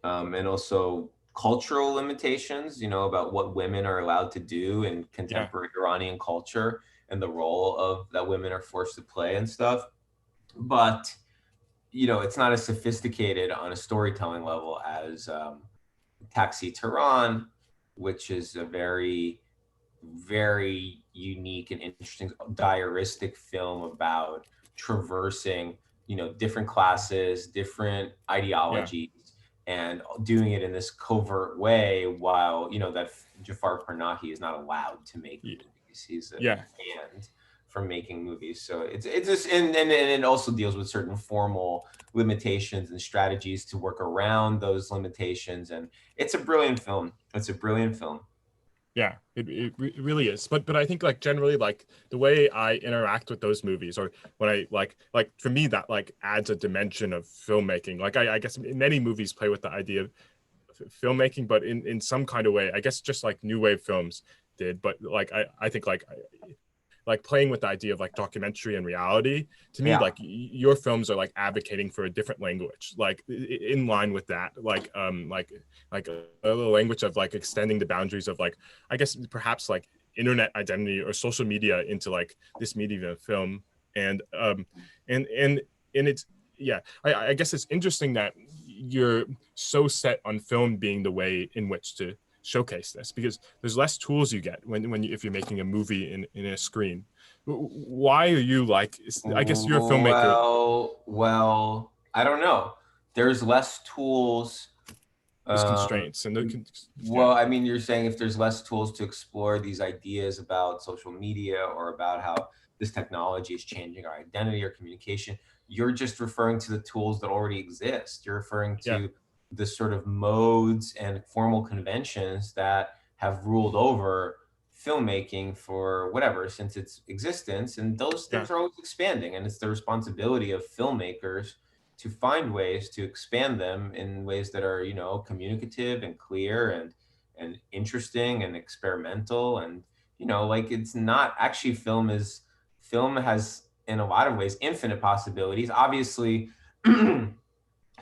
and also cultural limitations, about what women are allowed to do in contemporary Iranian culture and the role of that women are forced to play and stuff. But, it's not as sophisticated on a storytelling level as Taxi Tehran, which is a very, very unique and interesting diaristic film about traversing, different classes, different ideologies, and doing it in this covert way while, that Jafar Panahi is not allowed to make movies. He's banned from making movies. So it's just, and it also deals with certain formal limitations and strategies to work around those limitations. And it's a brilliant film. Yeah, it really is. But I think like generally like the way I interact with those movies, or when I like for me that like adds a dimension of filmmaking. Like I guess many movies play with the idea of filmmaking, but in some kind of way, I guess just like new wave films did. But like I think like playing with the idea of like documentary and reality, to me, like your films are like advocating for a different language, like in line with that, like a language of like extending the boundaries of like, I guess perhaps like internet identity or social media into like this medium of film. And it's, I guess it's interesting that you're so set on film being the way in which to showcase this, because there's less tools you get if you're making a movie in a screen. Why are you like, I guess you're a filmmaker. Well, I don't know. There's less tools. There's constraints. Well, I mean, you're saying if there's less tools to explore these ideas about social media or about how this technology is changing our identity or communication, you're just referring to the tools that already exist. You're referring to the sort of modes and formal conventions that have ruled over filmmaking for whatever, since its existence. And those things are always expanding. And it's the responsibility of filmmakers to find ways to expand them in ways that are, communicative and clear and interesting and experimental. And, like it's not actually film has in a lot of ways infinite possibilities. Obviously,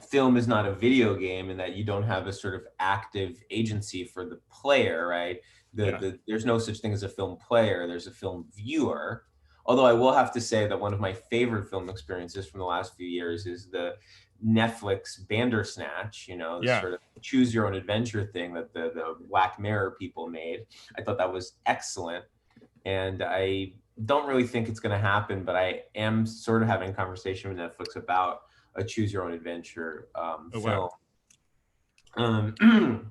film is not a video game in that you don't have a sort of active agency for the player, right? There's no such thing as a film player. There's a film viewer. Although I will have to say that one of my favorite film experiences from the last few years is the Netflix Bandersnatch, the Yeah. sort of choose your own adventure thing that the Black Mirror people made. I thought that was excellent. And I don't really think it's going to happen, but I am sort of having a conversation with Netflix about a choose your own adventure film. Wow.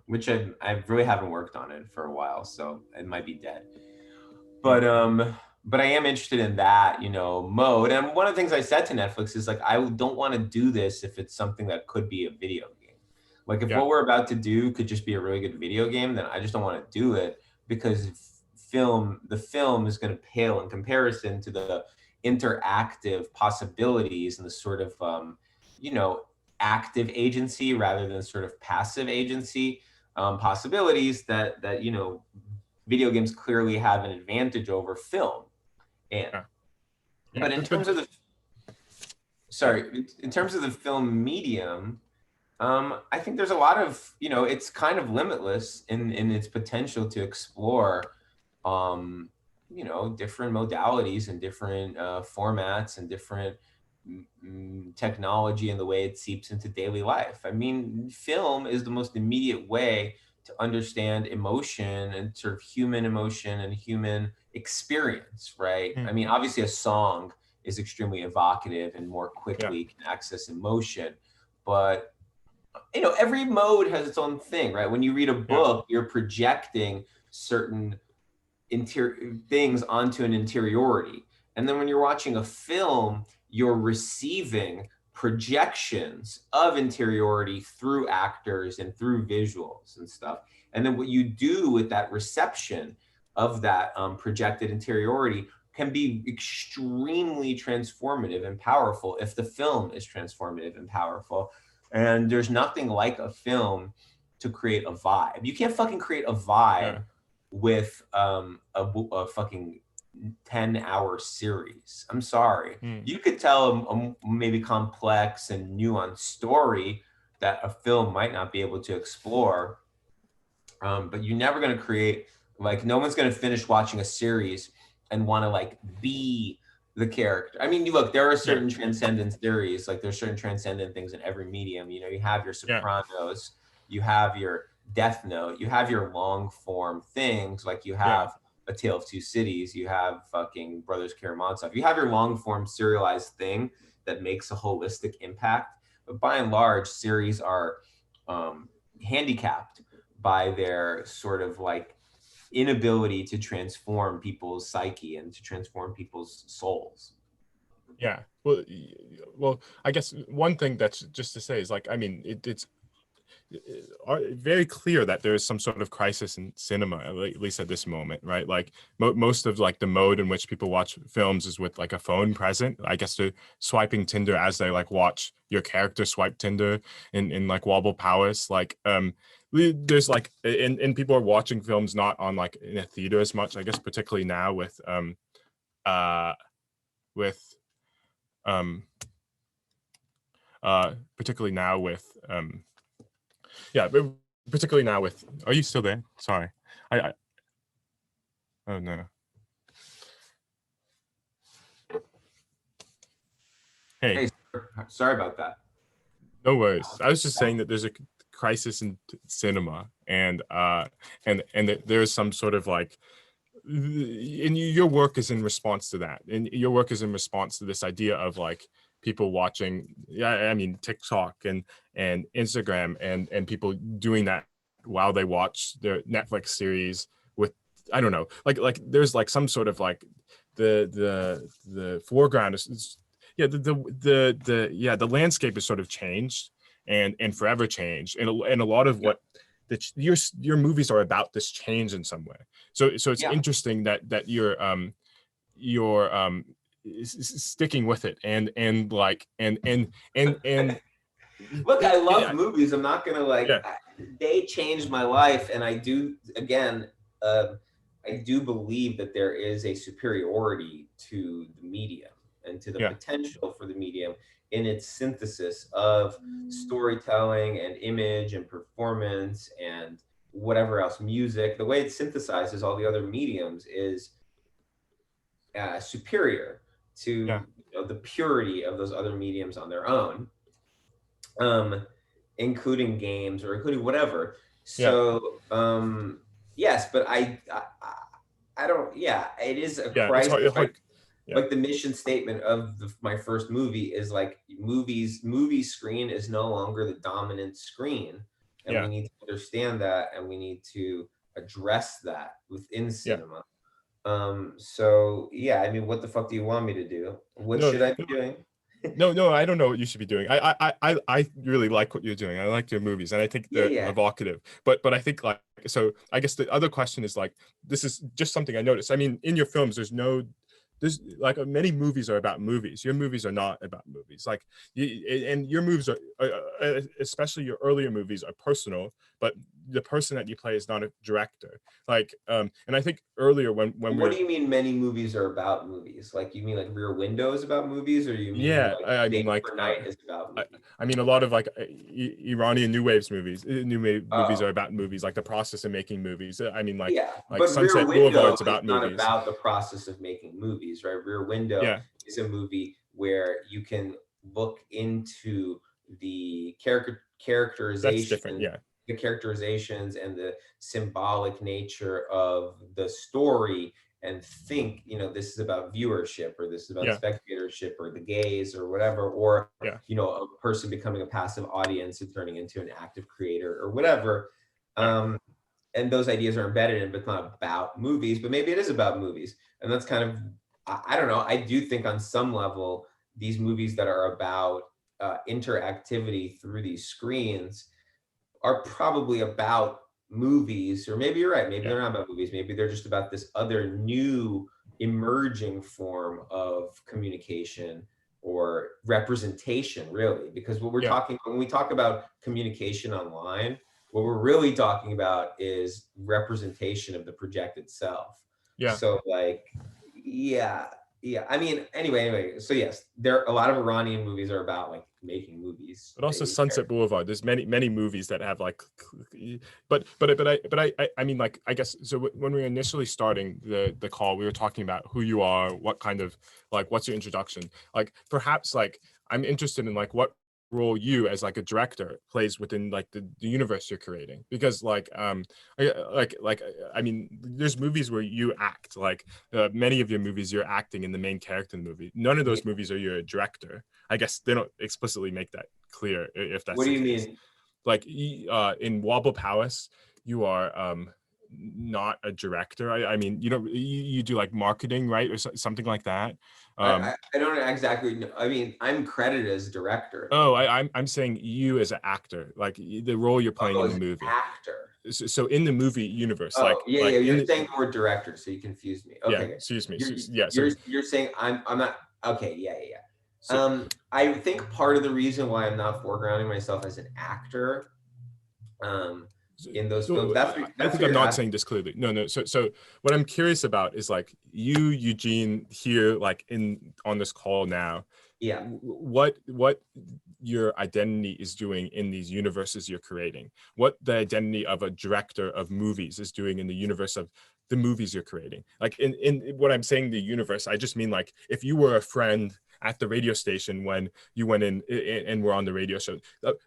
Which I really haven't worked on it for a while, so it might be dead. But I am interested in that, mode. And one of the things I said to Netflix is like, I don't want to do this if it's something that could be a video game. Like if what we're about to do could just be a really good video game, then I just don't want to do it, because the film is going to pale in comparison to the interactive possibilities and the sort of, active agency rather than sort of passive agency possibilities that video games clearly have an advantage over film. But in terms of the film medium, I think there's a lot of, it's kind of limitless in its potential to explore, different modalities and different formats and different technology and the way it seeps into daily life. I mean, film is the most immediate way to understand emotion and sort of human emotion and human experience, right? I mean, obviously a song is extremely evocative and more quickly can access emotion, but every mode has its own thing, right? When you read a book, you're projecting certain things onto an interiority. And then when you're watching a film, you're receiving projections of interiority through actors and through visuals and stuff. And then what you do with that reception of that projected interiority can be extremely transformative and powerful if the film is transformative and powerful. And there's nothing like a film to create a vibe. You can't fucking create a vibe with a fucking 10-hour series. I'm sorry. You could tell a maybe complex and nuanced story that a film might not be able to explore, but you're never going to create, like, no one's going to finish watching a series and want to like be the character. I mean, look, there are certain transcendent theories, like there's certain transcendent things in every medium. You have your Sopranos, you have your Death Note, you have your long form things, like you have A Tale of Two Cities, you have fucking Brothers Karamazov, you have your long form serialized thing that makes a holistic impact. But by and large, series are handicapped by their sort of like inability to transform people's psyche and to transform people's souls. Yeah. Well, I guess one thing that's just to say is, like, I mean, it's very clear that there is some sort of crisis in cinema, at least at this moment, right? Like most of like the mode in which people watch films is with like a phone present. I guess they're swiping Tinder as they like watch your character swipe Tinder in like Wobble Palace. Like there's like and people are watching films not on like in a theater as much, I guess, particularly now with particularly now with particularly now with, are you still there? Sorry. I oh no. Hey, sorry about that. No worries. I was just saying that there's a crisis in cinema, and that there's some sort of like, and your work is in response to that, and your work is in response to this idea of like people watching, I mean, TikTok and Instagram and people doing that while they watch their Netflix series with, I don't know, like there's like some sort of like the foreground is the landscape is sort of changed and forever changed, and a lot of what your movies are about this change in some way. So it's interesting that you're sticking with it and look, I love movies. I'm not gonna they changed my life, and I do believe that there is a superiority to the medium and to the potential for the medium in its synthesis of storytelling and image and performance and whatever else, music, the way it synthesizes all the other mediums is superior to the purity of those other mediums on their own, including games or including whatever. So yes, but I don't. Yeah, it is a crisis. It's hard. Like the mission statement of my first movie is like movie screen is no longer the dominant screen, and we need to understand that, and we need to address that within cinema. So yeah, I mean, what the fuck do you want me to do? What should I be doing? No, I don't know what you should be doing. I really like what you're doing. I like your movies, and I think they're evocative. But I think like, so I guess the other question is like, this is just something I noticed. I mean, in your films, there's like many movies are about movies. Your movies are not about movies. Like, and your movies are, especially your earlier movies, are personal. But the person that you play is not a director. Like, and I think earlier when what do you mean many movies are about movies? Like, you mean like Rear Window is about movies, or you mean I mean like Night is about movies? I mean a lot of like Iranian new waves movies. Movies are about movies, like the process of making movies. I mean like but Sunset Boulevard's about movies. Not about the process of making movies, right? Rear Window is a movie where you can look into the characterization. That's different, the characterizations and the symbolic nature of the story, and think, this is about viewership, or this is about spectatorship, or the gaze, or whatever, or a person becoming a passive audience and turning into an active creator, or whatever. And those ideas are embedded in, but it's not about movies. But maybe it is about movies, and that's kind of, I don't know. I do think on some level these movies that are about interactivity through these screens are probably about movies, or maybe you're right, maybe they're not about movies, maybe they're just about this other new emerging form of communication or representation, really. Because what we're talking, when we talk about communication online, what we're really talking about is representation of the projected self. So like, I mean, anyway, so yes, there a lot of Iranian movies are about like making movies, but also Sunset Boulevard. There's many movies that have like, but I mean, like, I guess so. When we were initially starting the call, we were talking about who you are, what kind of, like, what's your introduction, like, perhaps like I'm interested in like what role you as like a director plays within like the universe you're creating, because like I mean, there's movies where you act, like many of your movies you're acting in the main character in the movie. None of those movies are you're a director. I guess they don't explicitly make that clear, if that's what do you mean. Like in Wobble Palace you are not a director. I mean, you do like marketing, right, or something like that. I don't exactly know. I mean, I'm credited as director. Oh, I'm saying you as an actor, like the role you're playing in the movie. Actor. So in the movie universe, you're saying the word director, so you confused me. Okay, excuse me. You're saying I'm not. Okay, So, I think part of the reason why I'm not foregrounding myself as an actor, in those films, that's I think I'm not saying this clearly. No. So what I'm curious about is like you, Eugene, here, like on this call now. What your identity is doing in these universes you're creating. What the identity of a director of movies is doing in the universe of the movies you're creating. Like in what I'm saying, the universe, I just mean like if you were a friend at the radio station when you went in and were on the radio show,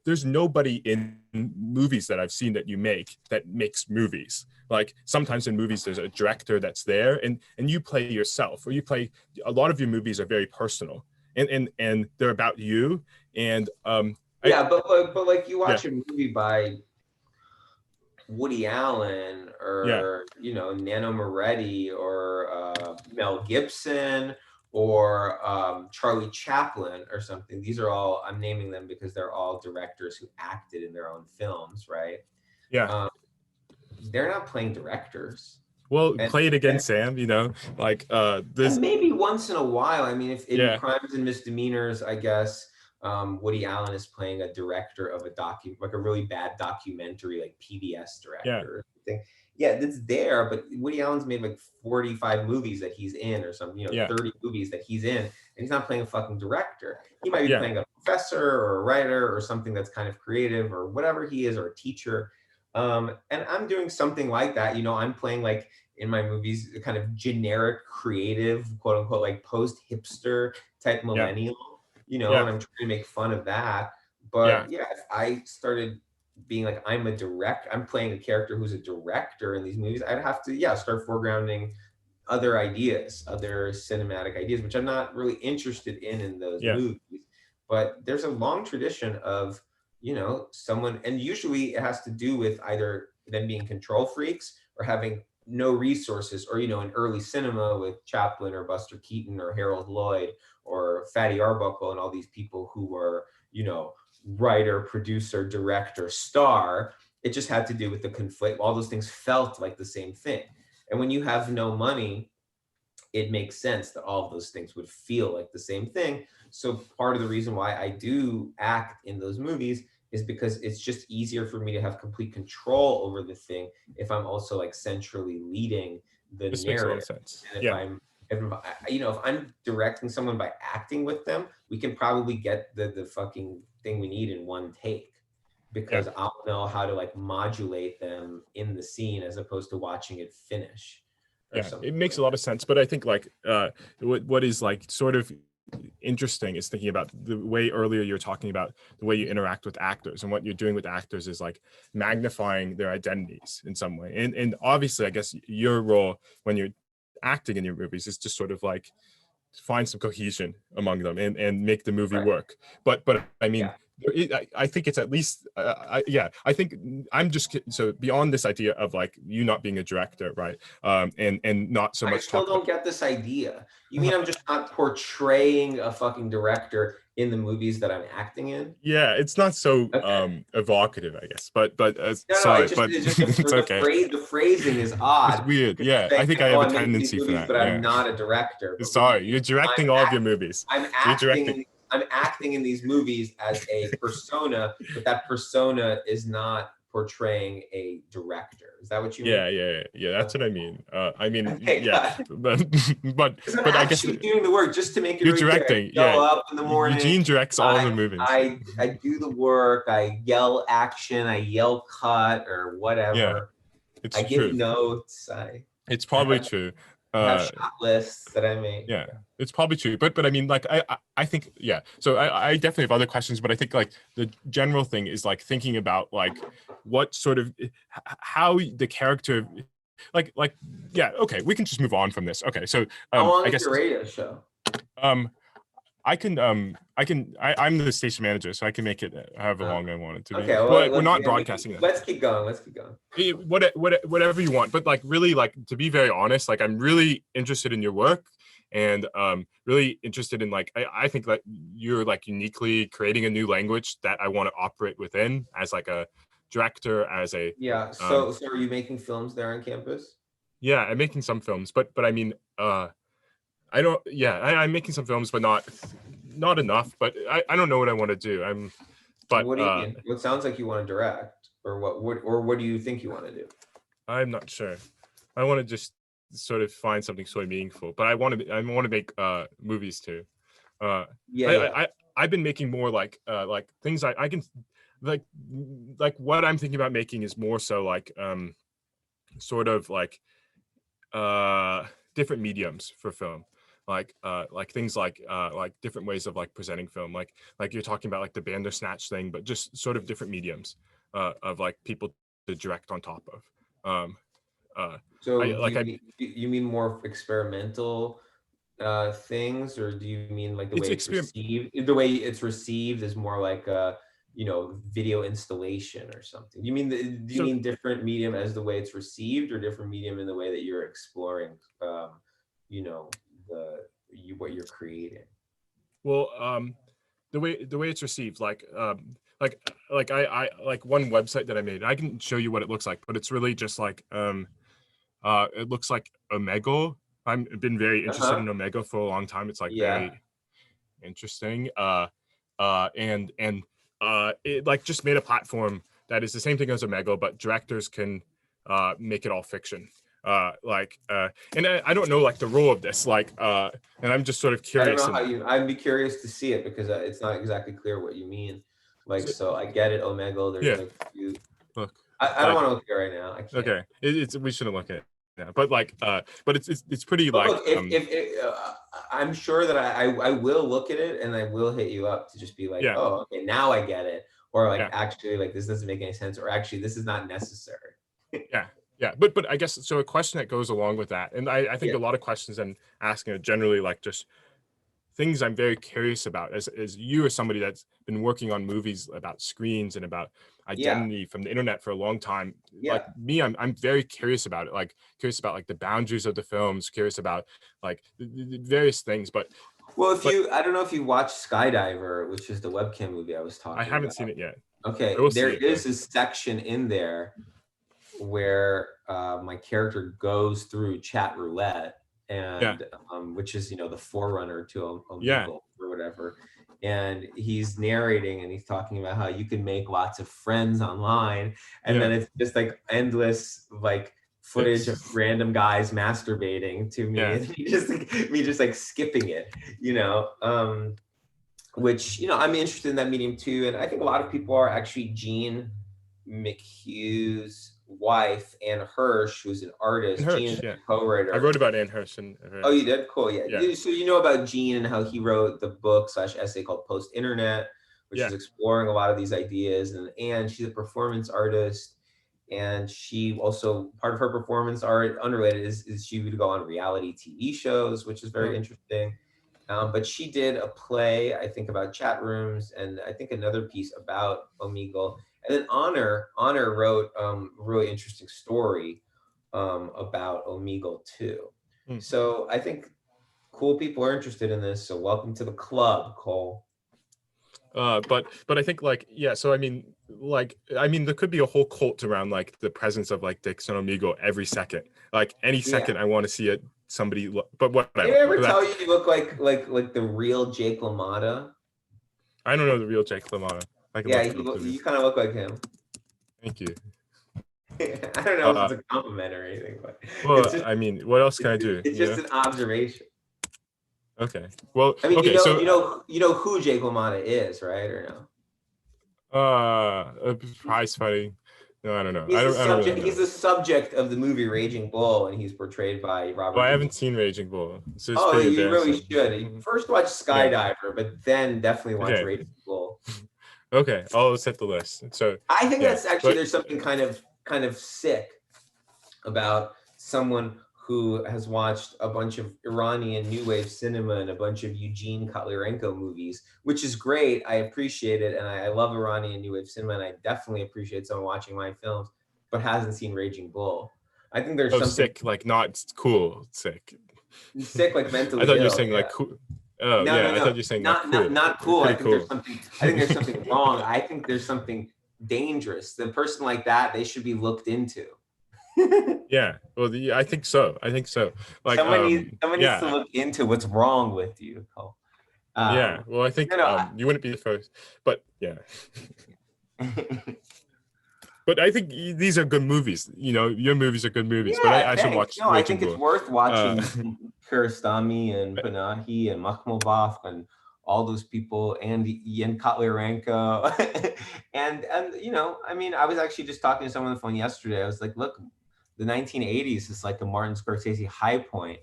there's nobody in movies that I've seen that you make that makes movies. Like sometimes in movies there's a director that's there and you play yourself, or you play, a lot of your movies are very personal and they're about you. And but like you watch a movie by Woody Allen or Nano Moretti or Mel Gibson or Charlie Chaplin or something. These are all, I'm naming them because they're all directors who acted in their own films, right? They're not playing directors. Well, play it again, Sam. Like this. Maybe once in a while. I mean, if in Crimes and Misdemeanors, I guess Woody Allen is playing a director of like a really bad documentary, like PBS director or something. Yeah, that's there, but Woody Allen's made like 45 movies that he's in, or something, 30 movies that he's in, and he's not playing a fucking director. He might be playing a professor or a writer or something that's kind of creative or whatever he is, or a teacher. And I'm doing something like that. I'm playing like in my movies, a kind of generic, creative, quote unquote, like post hipster type Yeah. millennial, and Yeah. I'm trying to make fun of that. Yeah. But yeah, if I started being like, I'm playing a character who's a director in these movies, I'd have to, start foregrounding other ideas, other cinematic ideas, which I'm not really interested in those Yeah. movies. But there's a long tradition of, someone, and usually it has to do with either them being control freaks or having no resources, or, in early cinema with Chaplin or Buster Keaton or Harold Lloyd or Fatty Arbuckle and all these people who were, writer, producer, director, star. It just had to do with the conflict. All those things felt like the same thing. And when you have no money, it makes sense that all of those things would feel like the same thing. So part of the reason why I do act in those movies is because it's just easier for me to have complete control over the thing if I'm also like centrally leading the This makes a lot of narrative. sense. And Yeah. if I'm directing someone by acting with them, we can probably get the fucking thing we need in one take, because I'll know how to like modulate them in the scene as opposed to watching it finish. Yeah, it makes a lot of sense. But I think like what is like sort of interesting is thinking about the way earlier you're talking about the way you interact with actors, and what you're doing with actors is like magnifying their identities in some way. And obviously, I guess your role when you're acting in your movies is just sort of like find some cohesion among them and make the movie work. But I mean, I think it's at least I think I'm just so beyond this idea of like you not being a director, right? And not so much. I still don't get this idea. You mean I'm just not portraying a fucking director in the movies that I'm acting in? Yeah, it's not so evocative, I guess. But sorry, but it's okay. The phrasing is odd. It's weird. Yeah, I think I have a tendency for that. But I'm not a director. Sorry, you're directing all of your movies. I'm acting in these movies as a persona, but that persona is not portraying a director. Is that what you mean? Yeah. That's what I mean. Okay, yeah, but I guess doing the work just to make it. You're directing. Go up in the morning. Eugene directs all the movies. I do the work. I yell action. I yell cut or whatever. Yeah, it's I true. give notes. It's probably true. Have shot lists that I make. Yeah, it's probably true. But I mean, like, I think, yeah. So I definitely have other questions, but I think like the general thing is like thinking about like what sort of, how the character, like, yeah, okay, we can just move on from this. Okay, so how long I guess is your radio show? I'm the station manager, so I can make it however long I want it to be. Okay, well, we're not broadcasting it. Let's keep going. Whatever you want, but like really, like to be very honest, like I'm really interested in your work, and really interested in like I think that you're like uniquely creating a new language that I want to operate within as like a director, as a So are you making films there on campus? Yeah, I'm making some films, but I mean I'm making some films, but not enough. But I don't know what I want to do. But what do you mean? It sounds like you want to direct, or what do you think you want to do? I'm not sure. I want to just sort of find something sort of meaningful, but I want to make movies too. I've been making more like things I can like what I'm thinking about making is more so like sort of like different mediums for film. Like things like different ways of like presenting film, like you're talking about like the Bandersnatch thing, but just sort of different mediums of like people to direct on top of. So you mean more experimental things, or do you mean like the way it's received? The way it's received is more like video installation or something. Do you mean different medium as the way it's received, or different medium in the way that you're exploring what you're creating? Well, the way it's received, like I like one website that I made. I can show you what it looks like, but it's really just like it looks like Omegle. I've been very interested in Omegle for a long time. It's like very interesting. And it like just made a platform that is the same thing as Omegle, but directors can make it all fiction. And I don't know like the rule of this, like and I'm just sort of curious. I don't know I'd be curious to see it, because it's not exactly clear what you mean. Like, so I get it, Omegle. There's Look. I don't want to look at it right now. I can't. Okay, it's we shouldn't look at it. Yeah, but like, but it's pretty But like, look, I'm sure that I will look at it and I will hit you up to just be like, yeah, oh, okay, now I get it, or like yeah, actually like this doesn't make any sense, or actually this is not necessary. yeah, yeah. But I guess so. A question that goes along with that, and I think Yeah, a lot of questions I'm asking are generally like just things I'm very curious about as you are somebody that's been working on movies about screens and about yeah, identity from the internet for a long time. Like yeah. me, I'm very curious about it, like curious about like the boundaries of the films, curious about like the various things. Well, But I don't know if you watched Skydiver, which is the webcam movie I was I talking haven't about. seen it yet. I Okay, will there see it though. is a section in there where my character goes through chat roulette, Yeah, and which is the forerunner to yeah, Omegle or whatever, and he's narrating and he's talking about how you can make lots of friends online, and yeah. then it's just like endless like footage of It's random guys masturbating to me, yeah, and me just like skipping it, which I'm interested in that medium too, and I think a lot of people are. Actually, Gene McHugh's wife, Anne Hirsch, who's an and artist. Gene is Hirsch. Yeah, a I co-writer. wrote about Anne Hirsch and Oh, you did? Cool. Yeah. yeah, So you know about Gene and how he wrote the book / essay called Post Internet, which yeah. is exploring a lot of these ideas. And she's a performance artist, and she also, part of her performance art, unrelated, is she would go on reality TV shows, which is very Oh, interesting. But she did a play, I think, about chat rooms, and I think another piece about Omegle. And then Honor wrote a really interesting story about Omegle too. hmm. So I think cool people are interested in this. So welcome to the club, Cole. But I think like yeah. So I mean there could be a whole cult around like the presence of like Dixon Omegle every second. Like any Yeah. second, I want to see it. Somebody, but Did whatever. I ever tell That's you look like the real Jake LaMotta? I don't know the real Jake LaMotta. I can Yeah, look it up to you. you kind of look like him. Thank you. I don't know if Uh, it's a compliment or anything, but well, I mean, what else can I do? it's just an observation. Okay. Well, I mean, okay. So, who Jake LaMotta is, right? Or no? prize fighting. No, I don't know. He's the I don't really subject. know. He's the subject of the movie Raging Bull, and he's portrayed by Robert. Well, I De haven't Niro. seen Raging Bull, so it's Oh, pretty you really embarrassing. should. First watch Yeah. Skydiver, but then definitely watch Okay. Raging Bull. Okay. I'll set the list. So I think yeah, that's actually but there's something kind of sick about someone who has watched a bunch of Iranian new wave cinema and a bunch of Eugene Kotlyarenko movies, which is great. I appreciate it, and I love Iranian new wave cinema, and I definitely appreciate someone watching my films, but hasn't seen Raging Bull. I think there's something sick, like not cool, sick. sick, like mentally I thought you were ill. saying Yeah. like cool. Oh No, yeah, no, I thought no. you were saying like cool. Not cool. I Pretty think cool. there's something wrong. I think there's something dangerous. The person like that, they should be looked into. Yeah. Well, I think so. Like someone needs yeah. to look into what's wrong with you, Cole. Yeah. Well, I think you wouldn't be the first, but yeah. But I think these are good movies. Your movies are good movies. Yeah, but I should watch. No, I think it's worth watching Kiarostami and but- Panahi and Makhmalbaf and all those people, and Ian Kotlyarenko. and I mean, I was actually just talking to someone on the phone yesterday. I was like, look, the 1980s is like a Martin Scorsese high point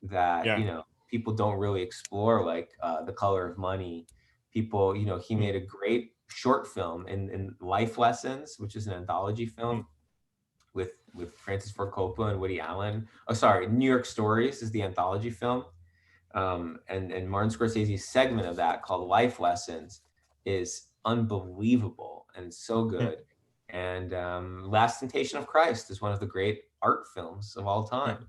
that yeah. People don't really explore, like The Color of Money. People, he made a great short film in Life Lessons, which is an anthology film with Francis Ford Coppola and Woody Allen. Oh, sorry, New York Stories is the anthology film. And Martin Scorsese's segment of that called Life Lessons is unbelievable and so good. And Last Temptation of Christ is one of the great art films of all time.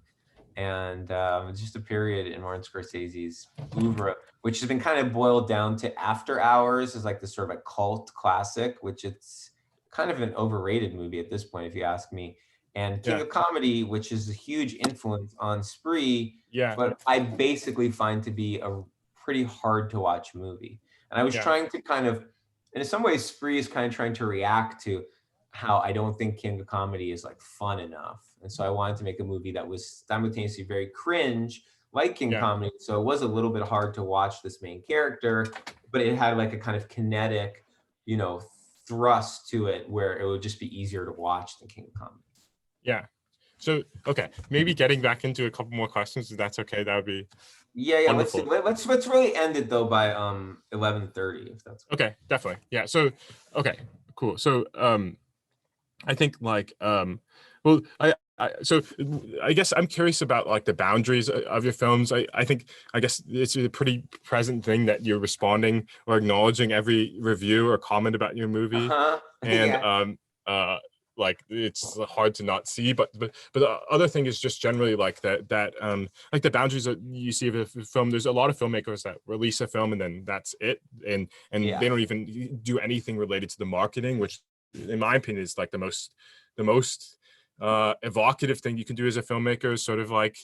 And it's just a period in Martin Scorsese's oeuvre, which has been kind of boiled down to After Hours as like this sort of a cult classic, which it's kind of an overrated movie at this point, if you ask me. And King of Comedy, which is a huge influence on Spree, but I basically find to be a pretty hard to watch movie. And I was trying to kind of, in some ways, Spree is kind of trying to react to how I don't think King of Comedy is like fun enough. And so I wanted to make a movie that was simultaneously very cringe, like King Comedy. So it was a little bit hard to watch this main character, but it had like a kind of kinetic, thrust to it where it would just be easier to watch than King of Comedy. Yeah. So, okay, maybe getting back into a couple more questions, if that's okay, that would be wonderful. Let's really end it though by 11:30, if that's okay. Definitely. Yeah. So, okay, cool. So, I think like, well, so I guess I'm curious about like the boundaries of your films. I guess it's a pretty present thing that you're responding or acknowledging every review or comment about your movie. And yeah. Like it's hard to not see, but the other thing is just generally like that like the boundaries that you see of a film. There's a lot of filmmakers that release a film and then that's it, and Yeah. they don't even do anything related to the marketing, which in my opinion is like the most evocative thing you can do as a filmmaker, is sort of like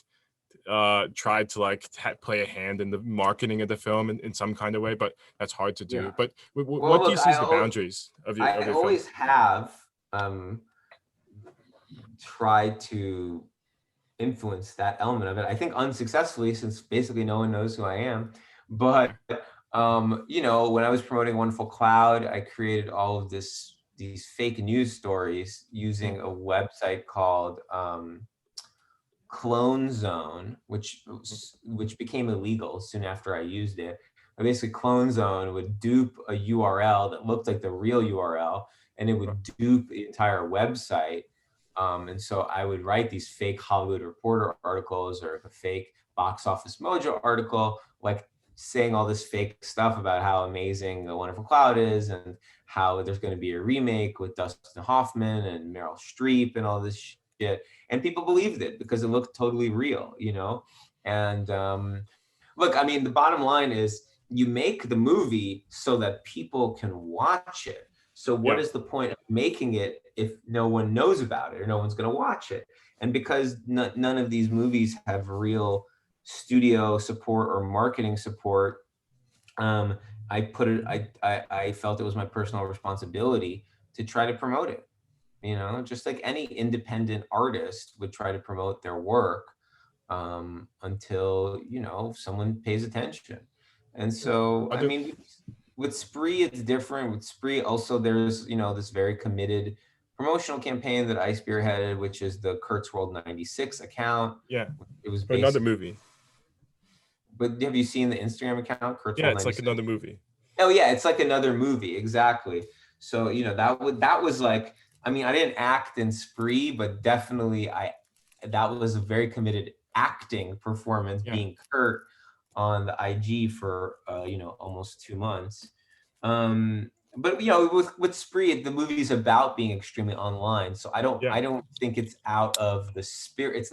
try to like play a hand in the marketing of the film in some kind of way, but that's hard to do. Yeah. But Well, what do you look, see as the boundaries of your I film? always have tried to influence that element of it. I think unsuccessfully, since basically no one knows who I am. But you know, when I was promoting Wonderful Cloud, I created all of these fake news stories using a website called Clone Zone, which became illegal soon after I used it. But basically, Clone Zone would dupe a URL that looked like the real URL, and it would dupe the entire website. And so I would write these fake Hollywood Reporter articles or a fake Box Office Mojo article, like saying all this fake stuff about how amazing The Wonderful Cloud is and how there's going to be a remake with Dustin Hoffman and Meryl Streep and all this shit. And people believed it because it looked totally real, you know? And look, I mean, the bottom line is you make the movie so that people can watch it. So what is the point of making it if no one knows about it or no one's going to watch it? And because none of these movies have real studio support or marketing support, I felt it was my personal responsibility to try to promote it. You know, just like any independent artist would try to promote their work until, you know, someone pays attention. And so, I mean, with Spree, it's different. With Spree, also, there's, you know, this very committed promotional campaign that I spearheaded, which is the Kurt's World 96 account. Yeah. It was another movie. But have you seen the Instagram account? Kurt's World it's 96? Like another movie. Oh yeah, it's like another movie, exactly. So, you know, that was like, I mean, I didn't act in Spree, but definitely that was a very committed acting performance, being Kurt on the IG for you know, almost 2 months. But you know, with Spree, the movie's about being extremely online. So I don't think it's out of the spirit.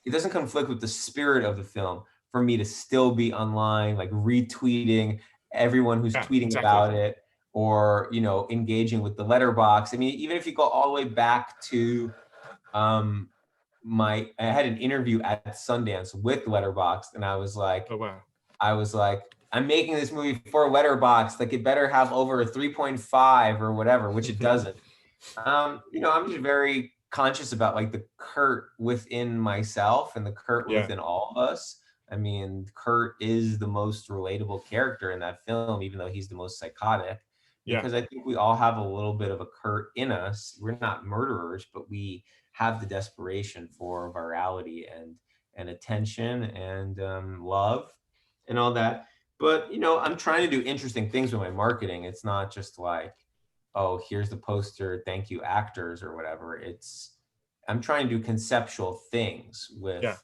It doesn't conflict with the spirit of the film for me to still be online, like retweeting everyone who's tweeting about it, or, you know, engaging with the letterbox. I mean, even if you go all the way back to I had an interview at Sundance with Letterboxd, and I was like, oh wow, I'm making this movie for Letterboxd, like it better have over a 3.5 or whatever, which it doesn't. You know, I'm just very conscious about like the Kurt within myself and the Kurt within all of us. I mean, Kurt is the most relatable character in that film, even though he's the most psychotic. Because I think we all have a little bit of a Kurt in us. We're not murderers, but we have the desperation for virality and attention and love and all that. But, you know, I'm trying to do interesting things with my marketing. It's not just like, oh, here's the poster, thank you actors or whatever. I'm trying to do conceptual things with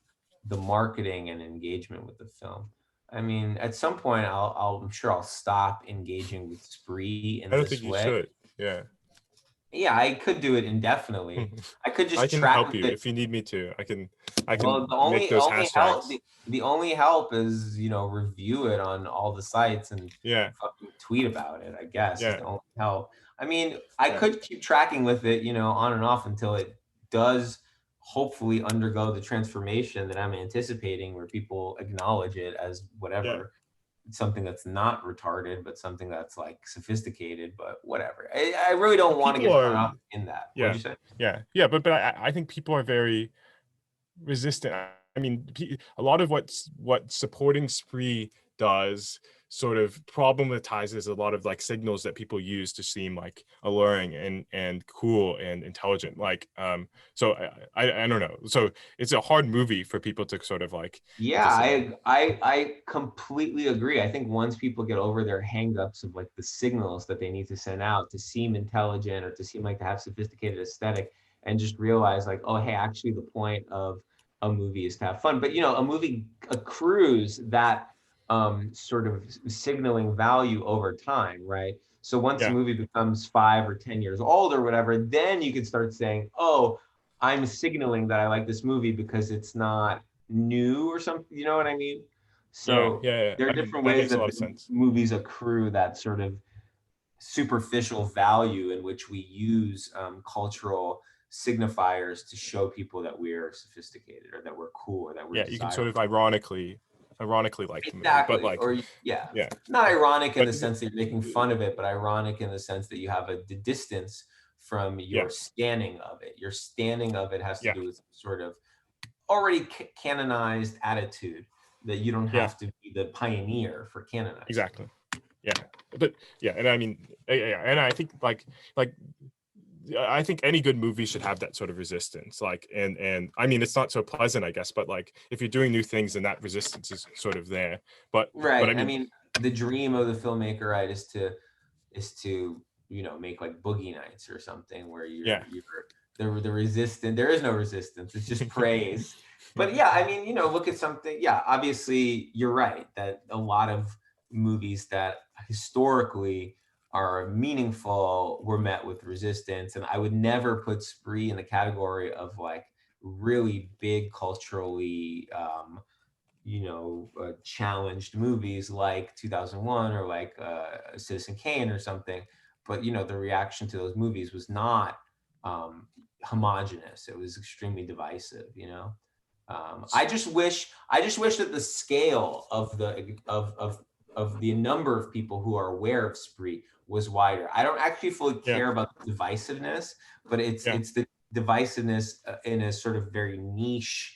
the marketing and engagement with the film. I mean, at some point, I'm sure I'll stop engaging with Spree in this way. I don't think you should. Yeah. Yeah, I could do it indefinitely. I could just I can help you if you need me to. I can make those hashtags. The only help is, you know, review it on all the sites and fucking tweet about it, I guess. Is the only help. I mean, I could keep tracking with it, you know, on and off until it does hopefully undergo the transformation that I'm anticipating, where people acknowledge it as whatever, something that's not retarded, but something that's like sophisticated, but whatever. I really don't want to get caught up in that. What'd you say? Yeah. But I think people are very resistant. I mean, a lot of what supporting Spree does sort of problematizes a lot of like signals that people use to seem like alluring and cool and intelligent. Like so I don't know. So it's a hard movie for people to sort of like Yeah, to say. I completely agree. I think once people get over their hangups of like the signals that they need to send out to seem intelligent or to seem like to have sophisticated aesthetic, and just realize like, oh, hey, actually the point of a movie is to have fun. But you know, a movie accrues that sort of signaling value over time, right? So once a Yeah, movie becomes 5 or 10 years old or whatever, then you can start saying, oh, I'm signaling that I like this movie because it's not new or something, you know what I mean? So yeah. there are I mean, different that ways makes a that lot of the sense. movies accrue that sort of superficial value in which we use cultural signifiers to show people that we're sophisticated or that we're cool or that we're Yeah, you can sort of desirable. ironically like the movie, but Exactly. like, Or yeah, yeah, not ironic in but the sense that you're making fun of it, but ironic in the sense that you have a distance from yeah, your standing of it. Your standing of it has to yeah, do with sort of already canonized attitude that you don't yeah, have to be the pioneer for canonizing. exactly. Yeah, but yeah, and I mean, yeah, and I think like I think any good movie should have that sort of resistance. Like, and I mean, it's not so pleasant, I guess, but like if you're doing new things, then that resistance is sort of there. But I Right. I mean, mean, the dream of the filmmaker, right, is to make like Boogie Nights or something where yeah, you're the resistant. There is no resistance. It's just praise. But yeah, I mean, look at something. Yeah, obviously, you're right that a lot of movies that historically are meaningful were met with resistance, and I would never put Spree in the category of like really big culturally challenged movies like 2001 or like Citizen Kane or something. But the reaction to those movies was not homogenous. It was extremely divisive. I just wish that the scale of the number of people who are aware of Spree was wider. I don't actually fully yeah, care about the divisiveness, but it's yeah, it's the divisiveness in a sort of very niche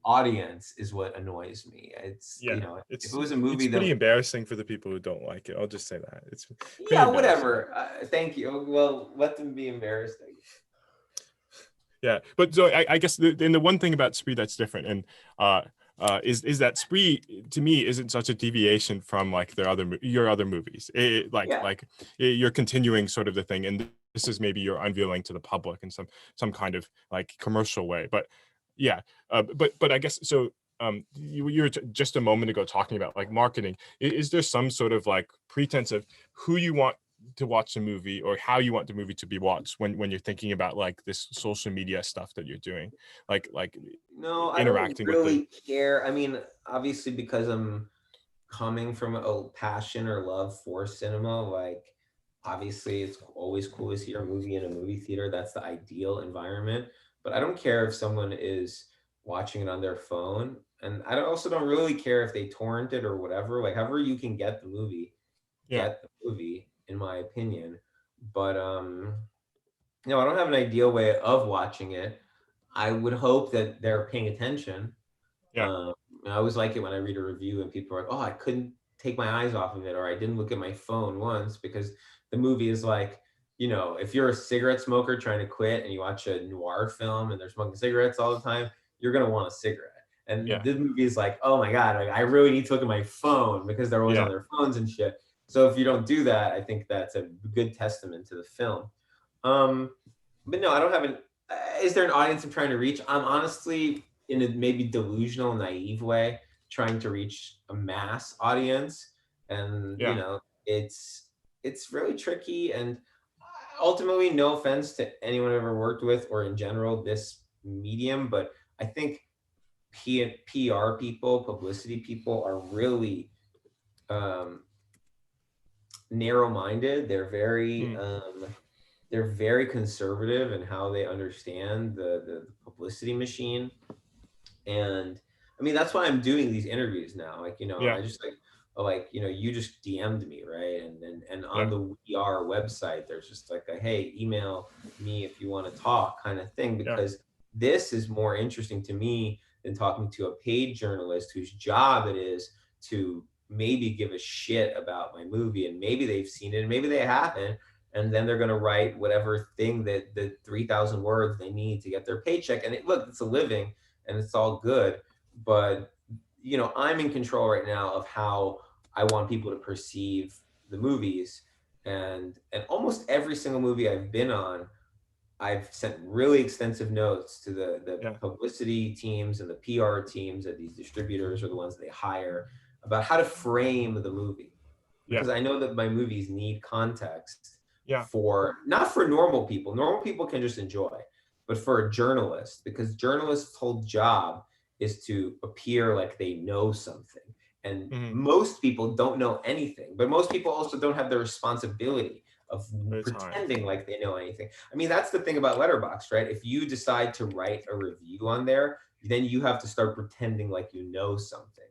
audience is what annoys me. It's yeah. if it was a It's movie pretty that, embarrassing for the people who don't like it. I'll just say that it's pretty yeah, embarrassing. whatever. Thank you. Well, let them be embarrassed. Yeah, but so I guess the one thing about Spree that's different and is that Spree to me isn't such a deviation from like your other movies. Yeah. You're continuing sort of the thing, and this is maybe you're unveiling to the public in some kind of like commercial way. But yeah, but I guess so. You were just a moment ago talking about like marketing. Is there some sort of like pretense of who you want to watch the movie or how you want the movie to be watched when you're thinking about like this social media stuff that you're doing, like No, I don't interacting with the really care. I mean, obviously, because I'm coming from a passion or love for cinema, like obviously it's always cool to see a movie in a movie theater. That's the ideal environment. But I don't care if someone is watching it on their phone. And also don't really care if they torrent it or whatever. Like however you can yeah, get the movie, in my opinion. But no, I don't have an ideal way of watching it. I would hope that they're paying attention. yeah, um, I always like it when I read a review and people are like, "Oh, I couldn't take my eyes off of it," or "I didn't look at my phone once," because the movie is like, if you're a cigarette smoker trying to quit and you watch a noir film and they're smoking cigarettes all the time, you're gonna want a cigarette. And yeah, this movie is like, "Oh my god, like, I really need to look at my phone," because they're always on yeah, their phones and shit. So if you don't do that, I think that's a good testament to the film. Um, but no, I don't have an. Is there an audience I'm trying to reach? I'm honestly, in a maybe delusional, naive way, trying to reach a mass audience, and yeah, it's really tricky. And ultimately, no offense to anyone I've ever worked with or in general this medium, but I think PR people, publicity people, are really um, narrow-minded. mm, They're very conservative in how they understand the publicity machine. And I mean, that's why I'm doing these interviews now. Like, yeah, I just you just DM'd me, right? And yeah, on the We Are website, there's just like a, hey, email me if you want to talk kind of thing, yeah, because this is more interesting to me than talking to a paid journalist whose job it is to maybe give a shit about my movie, and maybe they've seen it and maybe they haven't, and then they're going to write whatever thing that the 3,000 words they need to get their paycheck. And look, it's a living and it's all good, but I'm in control right now of how I want people to perceive the movies. And almost every single movie I've been on, I've sent really extensive notes to the publicity teams and the PR teams that these distributors are the ones they hire about how to frame the movie. Because I know that my movies need context for, not for normal people. Normal people can just enjoy, but for a journalist, because journalists' whole job is to appear like they know something. And most people don't know anything, but most people also don't have the responsibility of pretending like they know anything. I mean, that's the thing about Letterboxd, right? If you decide to write a review on there, then you have to start pretending like you know something.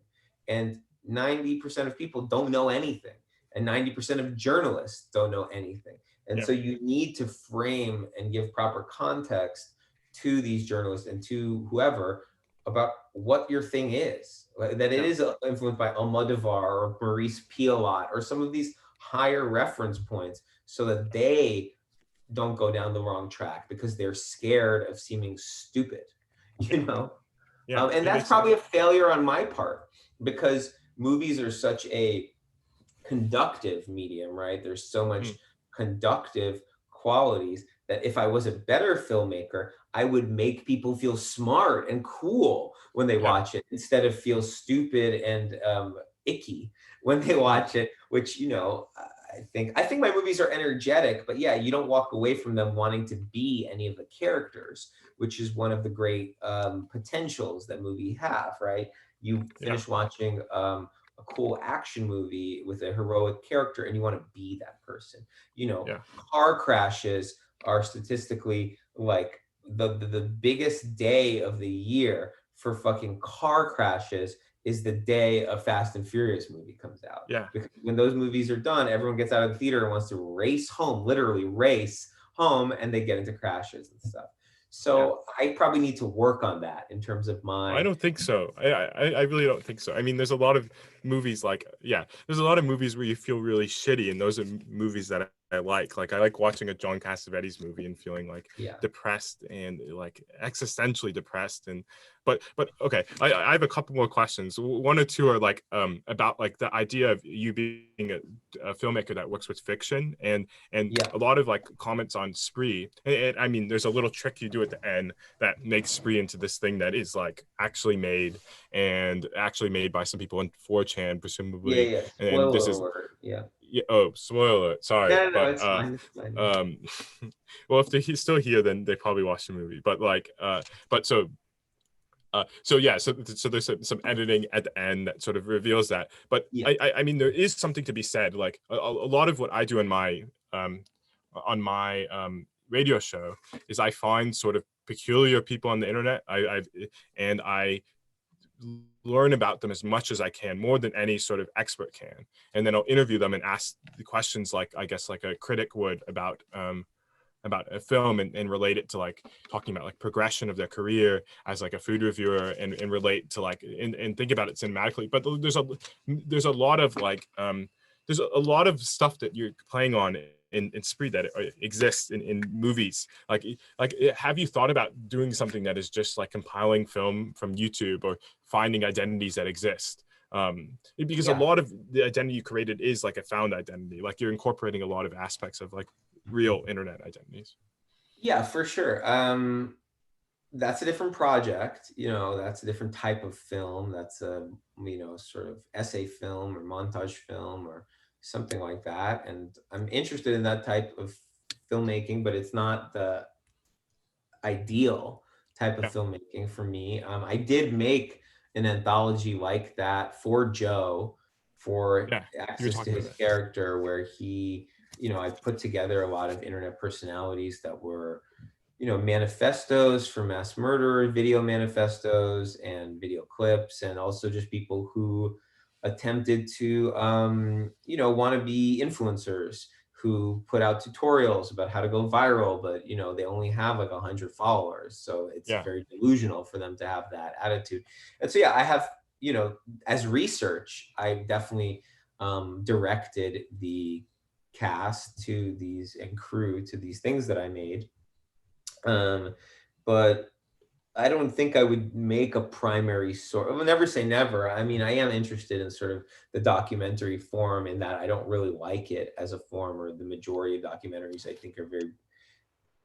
And 90% of people don't know anything. And 90% of journalists don't know anything. And so you need to frame and give proper context to these journalists and to whoever about what your thing is. That it is influenced by Almodovar or Maurice Pialat or some of these higher reference points, so that they don't go down the wrong track because they're scared of seeming stupid, and that's probably a failure on my part, because movies are such a conductive medium, right? There's so much conductive qualities that if I was a better filmmaker, I would make people feel smart and cool when they watch it, instead of feel stupid and icky when they watch it, which, I think my movies are energetic, but you don't walk away from them wanting to be any of the characters, which is one of the great potentials that movies have, right? You finish watching a cool action movie with a heroic character and you want to be that person. Car crashes are statistically like the biggest day of the year for fucking car crashes is the day a Fast and Furious movie comes out. Because when those movies are done, everyone gets out of the theater and wants to race home, literally race home, and they get into crashes and stuff. So I probably need to work on that in terms of my... I don't think so. I really don't think so. I mean, there's a lot of movies there's a lot of movies where you feel really shitty, and those are movies that I like. Like, I like watching a John Cassavetes movie and feeling like depressed and like existentially depressed. And but okay, I have a couple more questions. One or two are like about like the idea of you being a filmmaker that works with fiction, and a lot of like comments on Spree. And I mean, there's a little trick you do at the end that makes Spree into this thing that is like actually made by some people in 4chan, presumably. And this is spoiler alert, sorry. No, it's fine. Well, if they're still here, then they probably watched the movie. But like so there's some editing at the end that sort of reveals that. But I mean, there is something to be said. Like a lot of what I do in my on my radio show is I find sort of peculiar people on the internet. I learn about them as much as I can, more than any sort of expert can, and then I'll interview them and ask the questions like, I guess, like a critic would about a film, and relate it to like talking about like progression of their career as like a food reviewer, and relate to like and think about it cinematically. But there's a lot of like there's a lot of stuff that you're playing on in Spree that exists in movies. Like have you thought about doing something that is just like compiling film from YouTube or finding identities that exist? Because a lot of the identity you created is like a found identity. Like you're incorporating a lot of aspects of like real internet identities. Yeah, for sure. That's a different project. That's a different type of film. That's a sort of essay film or montage film or something like that. And I'm interested in that type of filmmaking, but it's not the ideal type of filmmaking for me. I did make an anthology like that for Joe, for access to his character, where he, I put together a lot of internet personalities that were, manifestos for mass murderer, video manifestos and video clips, and also just people who attempted to, want to be influencers, who put out tutorials about how to go viral, but they only have like 100 followers, so it's very delusional for them to have that attitude. And so I have you know, as research, I definitely directed the cast to these and crew to these things that I made. But I don't think I would make a primary source. I will never say never. I mean, I am interested in sort of the documentary form, in that I don't really like it as a form, or the majority of documentaries I think are very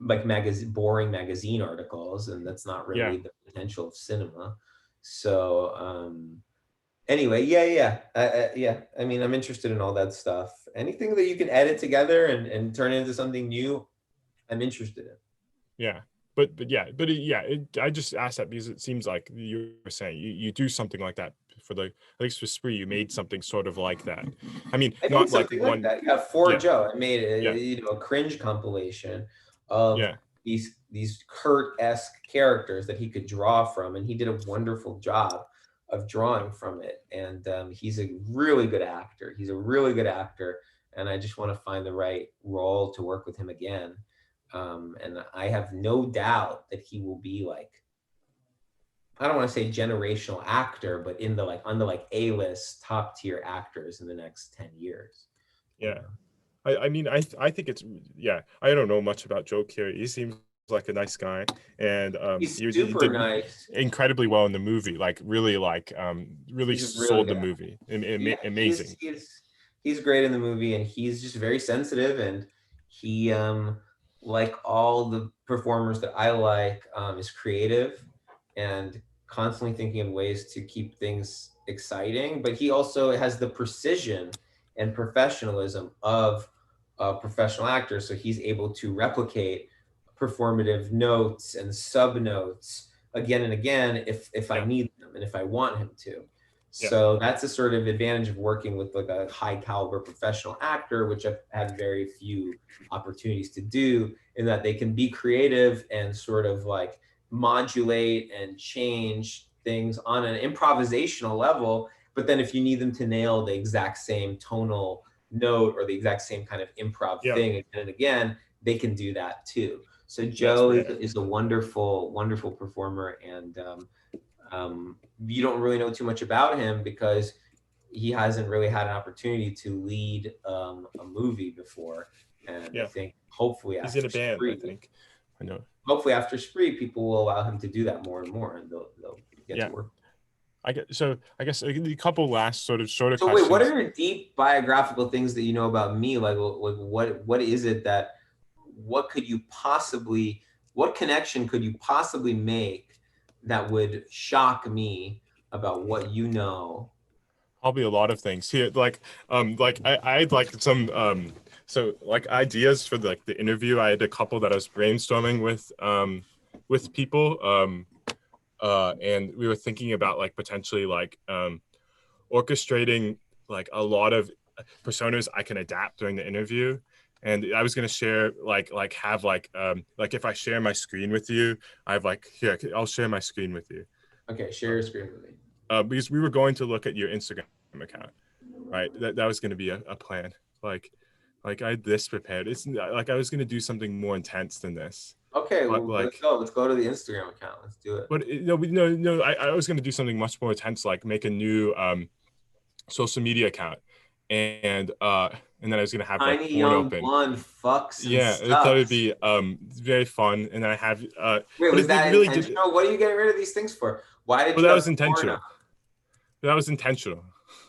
like boring magazine articles, and that's not Yeah. really the potential of cinema. So anyway, yeah. I mean, I'm interested in all that stuff. Anything that you can edit together and turn into something new, I'm interested in. Yeah. I just asked that because it seems like you were saying you do something like that for the, at least for Spree, you made something sort of like that. I mean, I not made like something like one. that. Yeah, for Yeah. Joe, I made Yeah. a cringe compilation of Yeah. these Kurt-esque characters that he could draw from, and he did a wonderful job of drawing from it. And he's a really good actor. He's a really good actor, and I just want to find the right role to work with him again. And I have no doubt that he will be like, I don't want to say generational actor, but in the like on the like A-list top tier actors in the next 10 years. Yeah. I mean, I think it's, yeah, I don't know much about Joe Keery. He seems like a nice guy, and He's he super did nice. incredibly well in the movie. Like really, really He's a really sold the good actor. movie. Yeah, Amazing. he's great in the movie, and he's just very sensitive, and he like all the performers that I like, is creative and constantly thinking of ways to keep things exciting, but he also has the precision and professionalism of a professional actor, so he's able to replicate performative notes and sub notes again and again if I Yeah. need them and if I want him to. Yeah. So that's a sort of advantage of working with like a high caliber professional actor, which I've had very few opportunities to do, in that they can be creative and sort of like modulate and change things on an improvisational level. But then if you need them to nail the exact same tonal note or the exact same kind of improv Yeah. thing again and again, they can do that too. So That's Joe rare. is a wonderful, wonderful performer, and you don't really know too much about him because he hasn't really had an opportunity to lead a movie before. And Yeah. I think hopefully He's in after a band, Spree, I think. I know. hopefully after Spree, people will allow him to do that more and more, and they'll get Yeah. to work. I guess a couple last sort of shorter So questions. wait, what are your deep biographical things that you know about me? Like what is it that, what connection could you possibly make that would shock me about what you know? Probably a lot of things here. I'd like some so like ideas for the interview. I had a couple that I was brainstorming with people. And we were thinking about like potentially like orchestrating like a lot of personas I can adapt during the interview. And I was gonna share have like if I share my screen with you, I've like here, I'll share my screen with you. Okay, share your screen with me. Because we were going to look at your Instagram account, right? That was gonna be a plan. Like I had this prepared. It's like I was gonna do something more intense than this. Okay, But well, like, let's go to the Instagram account. Let's do it. but no. I was gonna do something much more intense, like make a new social media account, and then I was gonna have like Tiny porn young open. blonde fucks and Yeah, I thought it'd stuff. be very fun, and then I have Wait, but was it that really did. intentional? What are you getting rid of these things for? Why did Well, you that have was porn intentional. up? That was intentional.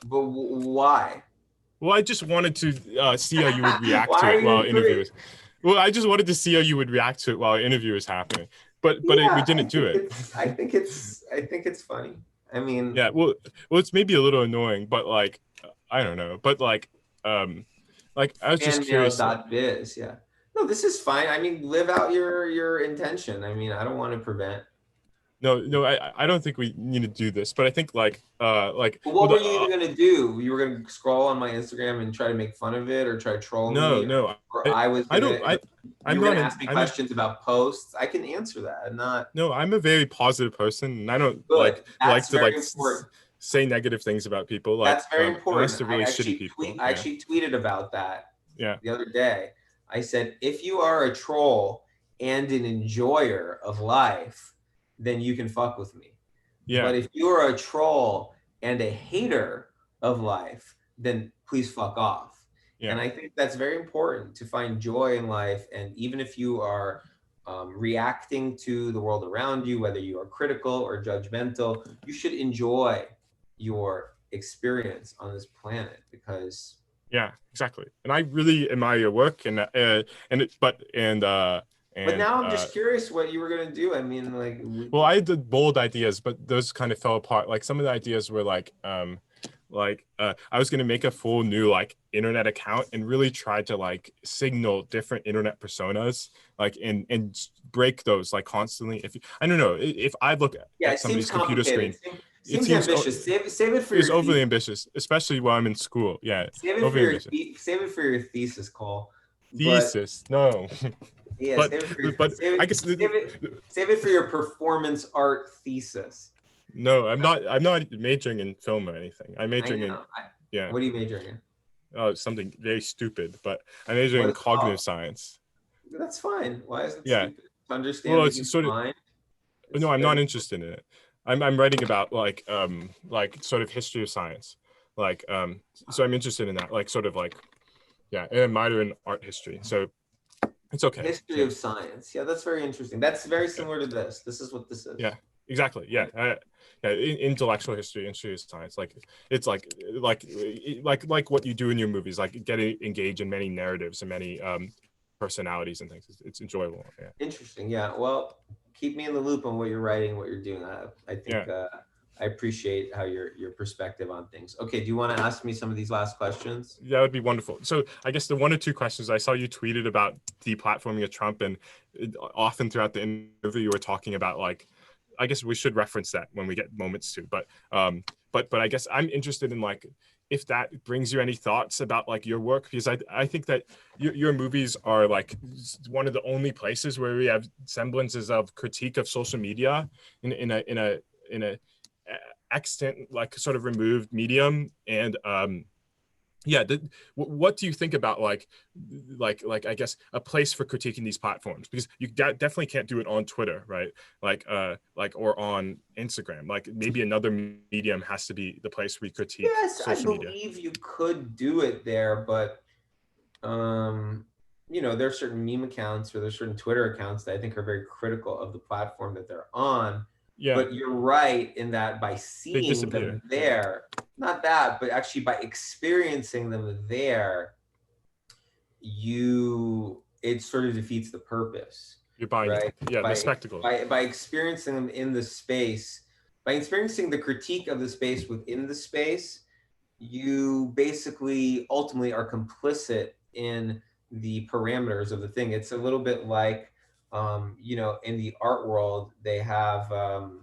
But why? Well, I just wanted to see how you would react Why to are it you while doing? interviews. Well, I just wanted to see how you would react to it while interview was happening. But we Yeah, didn't do it. I think it's funny. I mean, Yeah, well, it's maybe a little annoying, but like, I don't know. But like I was just curious. fanmail.biz. Yeah. No, this is fine. I mean, live out your intention. I mean, I don't want to prevent. No, I don't think we need to do this. But I think But what were you even gonna do? You were gonna scroll on my Instagram and try to make fun of it, or try to troll me, no, or I was I gonna. don't. You I'm were not. gonna ask me questions about posts. I can answer that. I'm not No, I'm a very positive person, and I don't good. like That's to very important. say negative things about people, like That's very unless important. they're really shitty people. I Yeah, actually tweeted about that yeah, the other day. I said, if you are a troll and an enjoyer of life, then you can fuck with me. yeah, But if you are a troll and a hater of life, then please fuck off. And Yeah. I think that's very important to find joy in life. And even if you are reacting to the world around you, whether you are critical or judgmental, you should enjoy your experience on this planet because. Yeah, exactly. And I really admire your work, and But and now I'm just curious what you were gonna do. I mean, like, well, I had the bold ideas, but those kind of fell apart. Like some of the ideas were I was gonna make a full new like internet account and really try to like signal different internet personas, like and break those like constantly. I don't know, if I look yeah, it seems somebody's computer complicated. screen, it Seems seems ambitious. Save it for is your overly thesis. ambitious, especially while I'm in school. Yeah, overly ambitious. Save it for your thesis, Cole. But Thesis, no. yeah, but I guess save it for your performance art thesis. no, I'm not majoring in film or anything. I'm I majoring in know. yeah. What are you majoring in? Oh, something very stupid, but I'm majoring What in is it called? cognitive science. That's fine. Why is it Yeah. stupid? To understand Well, the it's human sort of mind. no, It's I'm not very. interested in it. I'm writing about like sort of history of science. So I'm interested in that. Like sort of like yeah, and a minor in art history. So it's okay. History Yeah. of science. Yeah, that's very interesting. That's very Yeah. similar to this. This is what this is. Yeah, exactly. Yeah, yeah. Intellectual history, history of science. Like it's like what you do in your movies. Like getting engaged in many narratives and many personalities and things. It's enjoyable. Yeah. Interesting. Yeah. Well, keep me in the loop on what you're writing, what you're doing. I Yeah. think I appreciate how your perspective on things. Okay. Do you want to ask me some of these last questions? That would be wonderful. So I guess the one or two questions I saw you tweeted about deplatforming of Trump, and often throughout the interview you were talking about like, I guess we should reference that when we get moments to. But I guess I'm interested in like if that brings you any thoughts about like your work, because I think that your movies are like one of the only places where we have semblances of critique of social media in a extant like sort of removed medium. And yeah, what do you think about like I guess a place for critiquing these platforms, because you definitely can't do it on Twitter, right? Or on Instagram. Like maybe another medium has to be the place we critique Yes, I social media. believe you could do it there, but there are certain meme accounts or there's certain Twitter accounts that I think are very critical of the platform that they're on. Yeah, But you're right in that by they seeing them disappear. there, not that, but actually by experiencing them there, it sort of defeats the purpose, You're buying it. right? Yeah, the By spectacle. by experiencing them in the space, by experiencing the critique of the space within the space, you basically ultimately are complicit in the parameters of the thing. It's a little bit like, in the art world, they have, oh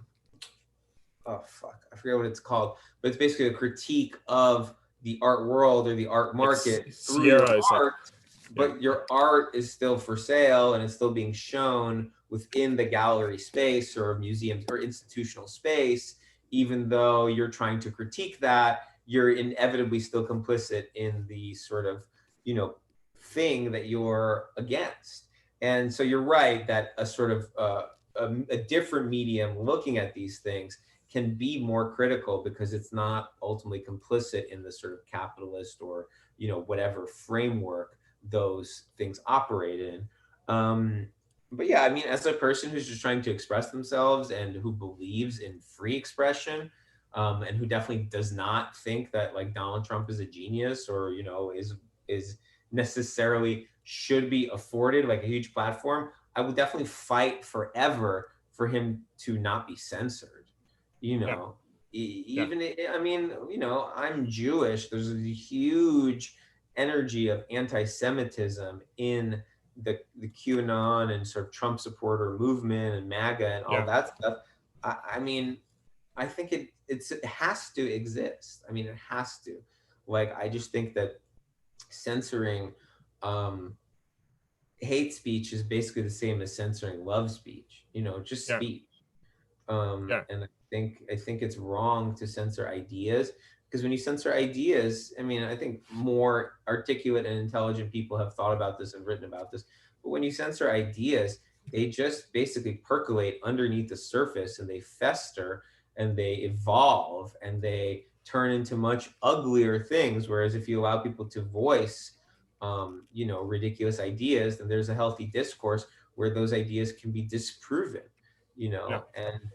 fuck, I forget what it's called, but it's basically a critique of the art world or the art It's market through your Sierra is like art, yeah, but your art is still for sale and it's still being shown within the gallery space or museum or institutional space, even though you're trying to critique that, you're inevitably still complicit in the sort of, thing that you're against. And so you're right that a sort of a different medium looking at these things can be more critical because it's not ultimately complicit in the sort of capitalist or whatever framework those things operate in. But yeah, I mean, as a person who's just trying to express themselves and who believes in free expression, and who definitely does not think that like Donald Trump is a genius or is necessarily should be afforded like a huge platform, I would definitely fight forever for him to not be censored. You yeah, know, yeah, even I mean, I'm Jewish. There's a huge energy of anti-Semitism in the QAnon and sort of Trump supporter movement and MAGA and all yeah, that stuff. I mean, I think it has to exist. I mean, it has to. Like, I just think that censoring um, hate speech is basically the same as censoring love speech. Just yeah, speech. yeah, And I think it's wrong to censor ideas because when you censor ideas, I mean, I think more articulate and intelligent people have thought about this and written about this. But when you censor ideas, they just basically percolate underneath the surface and they fester. and they evolve and they turn into much uglier things. Whereas if you allow people to voice, ridiculous ideas, then there's a healthy discourse where those ideas can be disproven, Yeah.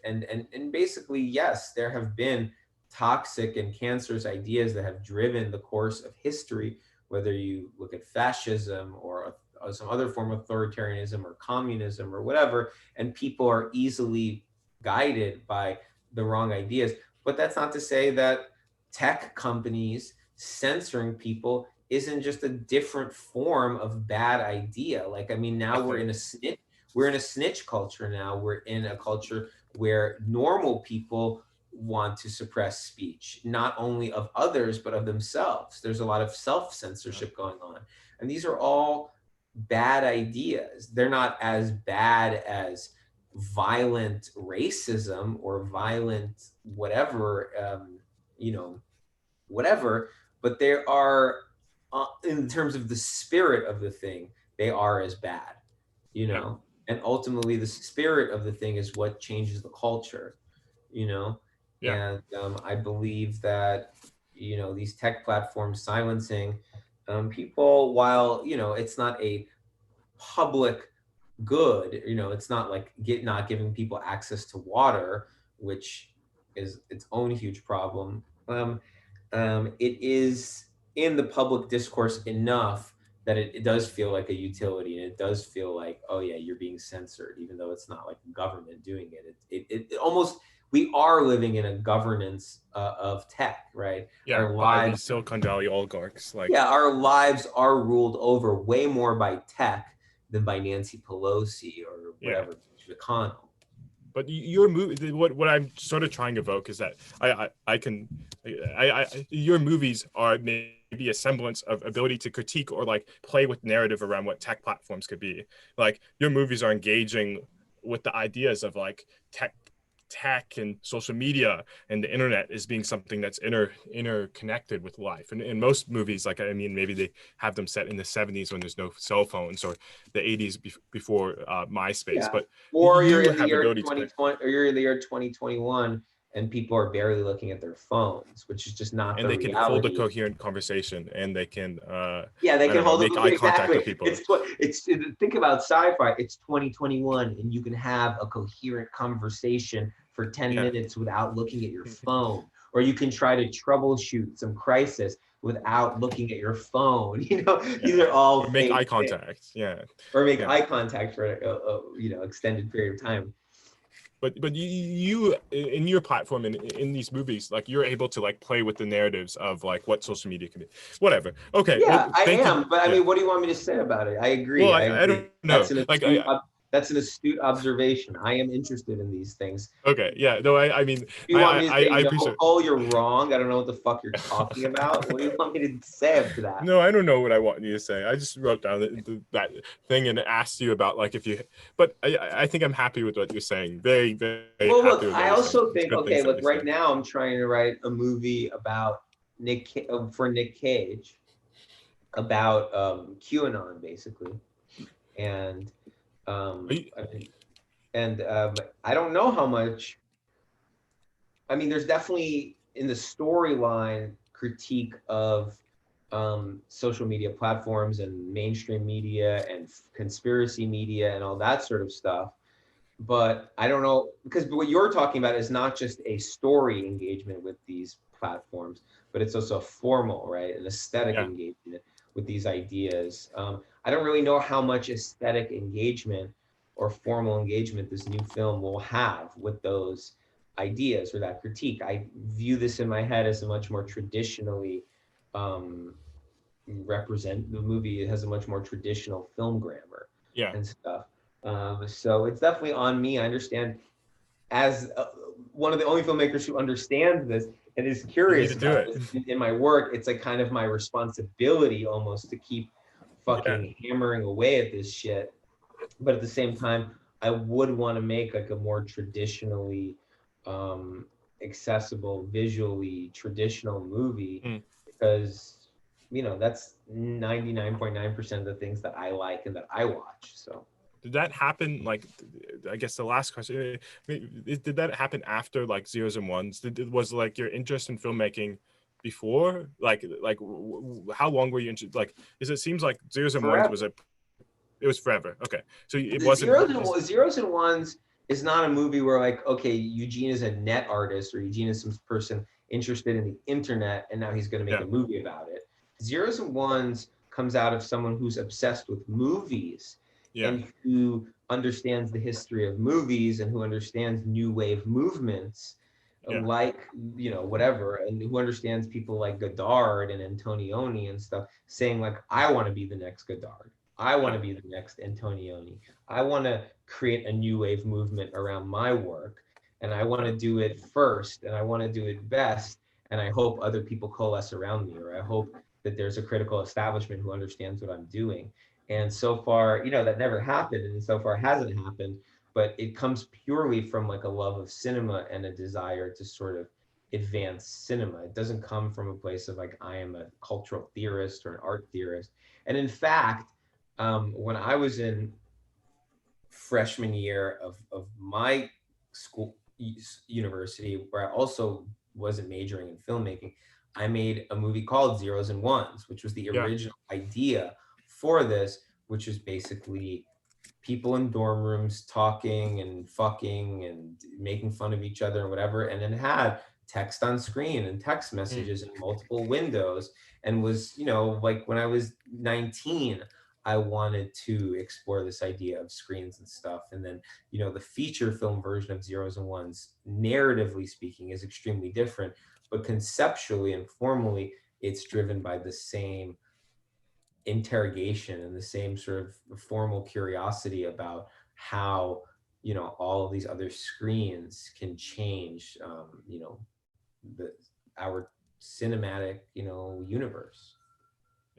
and basically, yes, there have been toxic and cancerous ideas that have driven the course of history, whether you look at fascism or some other form of authoritarianism or communism or whatever, and people are easily guided by the wrong ideas. But that's not to say that tech companies censoring people isn't just a different form of bad idea. Like, I mean, now we're in a snitch culture now. We're in a culture where normal people want to suppress speech, not only of others, but of themselves. There's a lot of self-censorship going on. And these are all bad ideas. They're not as bad as violent racism or violent whatever, whatever, but they are, in terms of the spirit of the thing, they are as bad, Yeah. and ultimately the spirit of the thing is what changes the culture, Yeah. and I believe that, these tech platforms silencing people, while, it's not a public good, it's not like not giving people access to water, which is its own huge problem. It is in the public discourse enough that it does feel like a utility, and it does feel like, oh yeah, you're being censored, even though it's not like government doing it. It almost, we are living in a governance Yeah. of tech, right? By Our these lives, Silicon Valley oligarchs. Like, yeah, our lives are ruled over way more by tech than by Nancy Pelosi or yeah. whatever, McConnell. But your movie, what I'm sort of trying to evoke is that your movies are maybe a semblance of ability to critique or like play with narrative around what tech platforms could be. Like, your movies are engaging with the ideas of like tech and social media and the internet as being something that's interconnected with life. And in most movies, like, I mean, maybe they have them set in the 70s when there's no cell phones, or the 80s before MySpace, Yeah. but Or you're you in the have year ability to 2020, or you're in the year 2021, and people are barely looking at their phones, which is just not and the they can hold a reality. coherent conversation, and they can Yeah, they I can don't know, hold make up eye contact exactly. with people. It's think about sci-fi. It's 2021, and you can have a coherent conversation for 10 Yeah. minutes without looking at your phone, or you can try to troubleshoot some crisis without looking at your phone. These Yeah. are all Or make eye fake things. contact. Yeah. Or make Yeah. eye contact for a extended period of time. But you in your platform and in these movies, like, you're able to like play with the narratives of like what social media can be. Whatever. Okay. Well, Yeah, I thank you. am. But I Yeah. mean, what do you want me to say about it? I agree. Well, I I agree. don't know. Like, That's an astute observation. I am interested in these things. okay. Yeah. No, I mean, You want me to say I no, appreciate. Cole, you're wrong. I don't know what the fuck you're talking about. What do you want me to say up to that? No, I don't know what I want you to say. I just wrote down that thing and asked you about like if you. But I think I'm happy with what you're saying. Very, very Well, happy look, with what I you're saying. also It's think, good okay, things that look, you're right saying. now I'm trying to write a movie about for Nick Cage, about QAnon, basically. And Are you, I mean, I don't know how much. I mean, there's definitely in the storyline critique of social media platforms and mainstream media and conspiracy media and all that sort of stuff. But I don't know, because what you're talking about is not just a story engagement with these platforms, but it's also a formal, right, an aesthetic yeah. engagement with these ideas. I don't really know how much aesthetic engagement or formal engagement this new film will have with those ideas or that critique. I view this in my head as a much more traditionally um, represent the movie. It has a much more traditional film grammar Yeah. and stuff. So it's definitely on me. I understand, as one of the only filmmakers who understands this and is You need curious to do about it. this in my work, it's like kind of my responsibility almost to keep Yeah. fucking hammering away at this shit. But at the same time, I would want to make like a more traditionally um, accessible, visually traditional movie, Mm. because that's 99.9% of the things that I like and that I watch. So did that happen, like, I guess the last question, did that happen after like zeros and ones? Was like your interest in filmmaking before, like how long were you interested, like, is it seems like zeros and ones was Forever. it was forever. Okay, so it The wasn't zeros and ones is not a movie where like, okay, Eugene is a net artist or Eugene is some person interested in the internet and now he's going to make yeah, a movie about it. Zeros and ones comes out of someone who's obsessed with movies yeah, and who understands the history of movies and who understands new wave movements yeah, like, you know, whatever, and who understands people like Godard and Antonioni and stuff, saying like, I want to be the next Godard. I want yeah, to be the next Antonioni. I want to create a new wave movement around my work, and I want yeah, to do it first, and I want to do it best, and I hope other people coalesce around me, or I hope that there's a critical establishment who understands what I'm doing. And so far, you know, that never happened, and so far hasn't happened, but it comes purely from like a love of cinema and a desire to sort of advance cinema. It doesn't come from a place of like, I am a cultural theorist or an art theorist. And in fact, when I was in freshman year of my school university, where I also wasn't majoring in filmmaking, I made a movie called Zeros and Ones, which was the yeah, original idea for this, which is basically people in dorm rooms talking and fucking and making fun of each other and whatever, and then had text on screen and text mm, messages in multiple windows, and was, you know, like when I was 19, I wanted to explore this idea of screens and stuff. And then, you know, the feature film version of Zeros and Ones, narratively speaking, is extremely different, but conceptually and formally, it's driven by the same interrogation and the same sort of formal curiosity about how, you know, all of these other screens can change, you know, the our cinematic, you know, universe.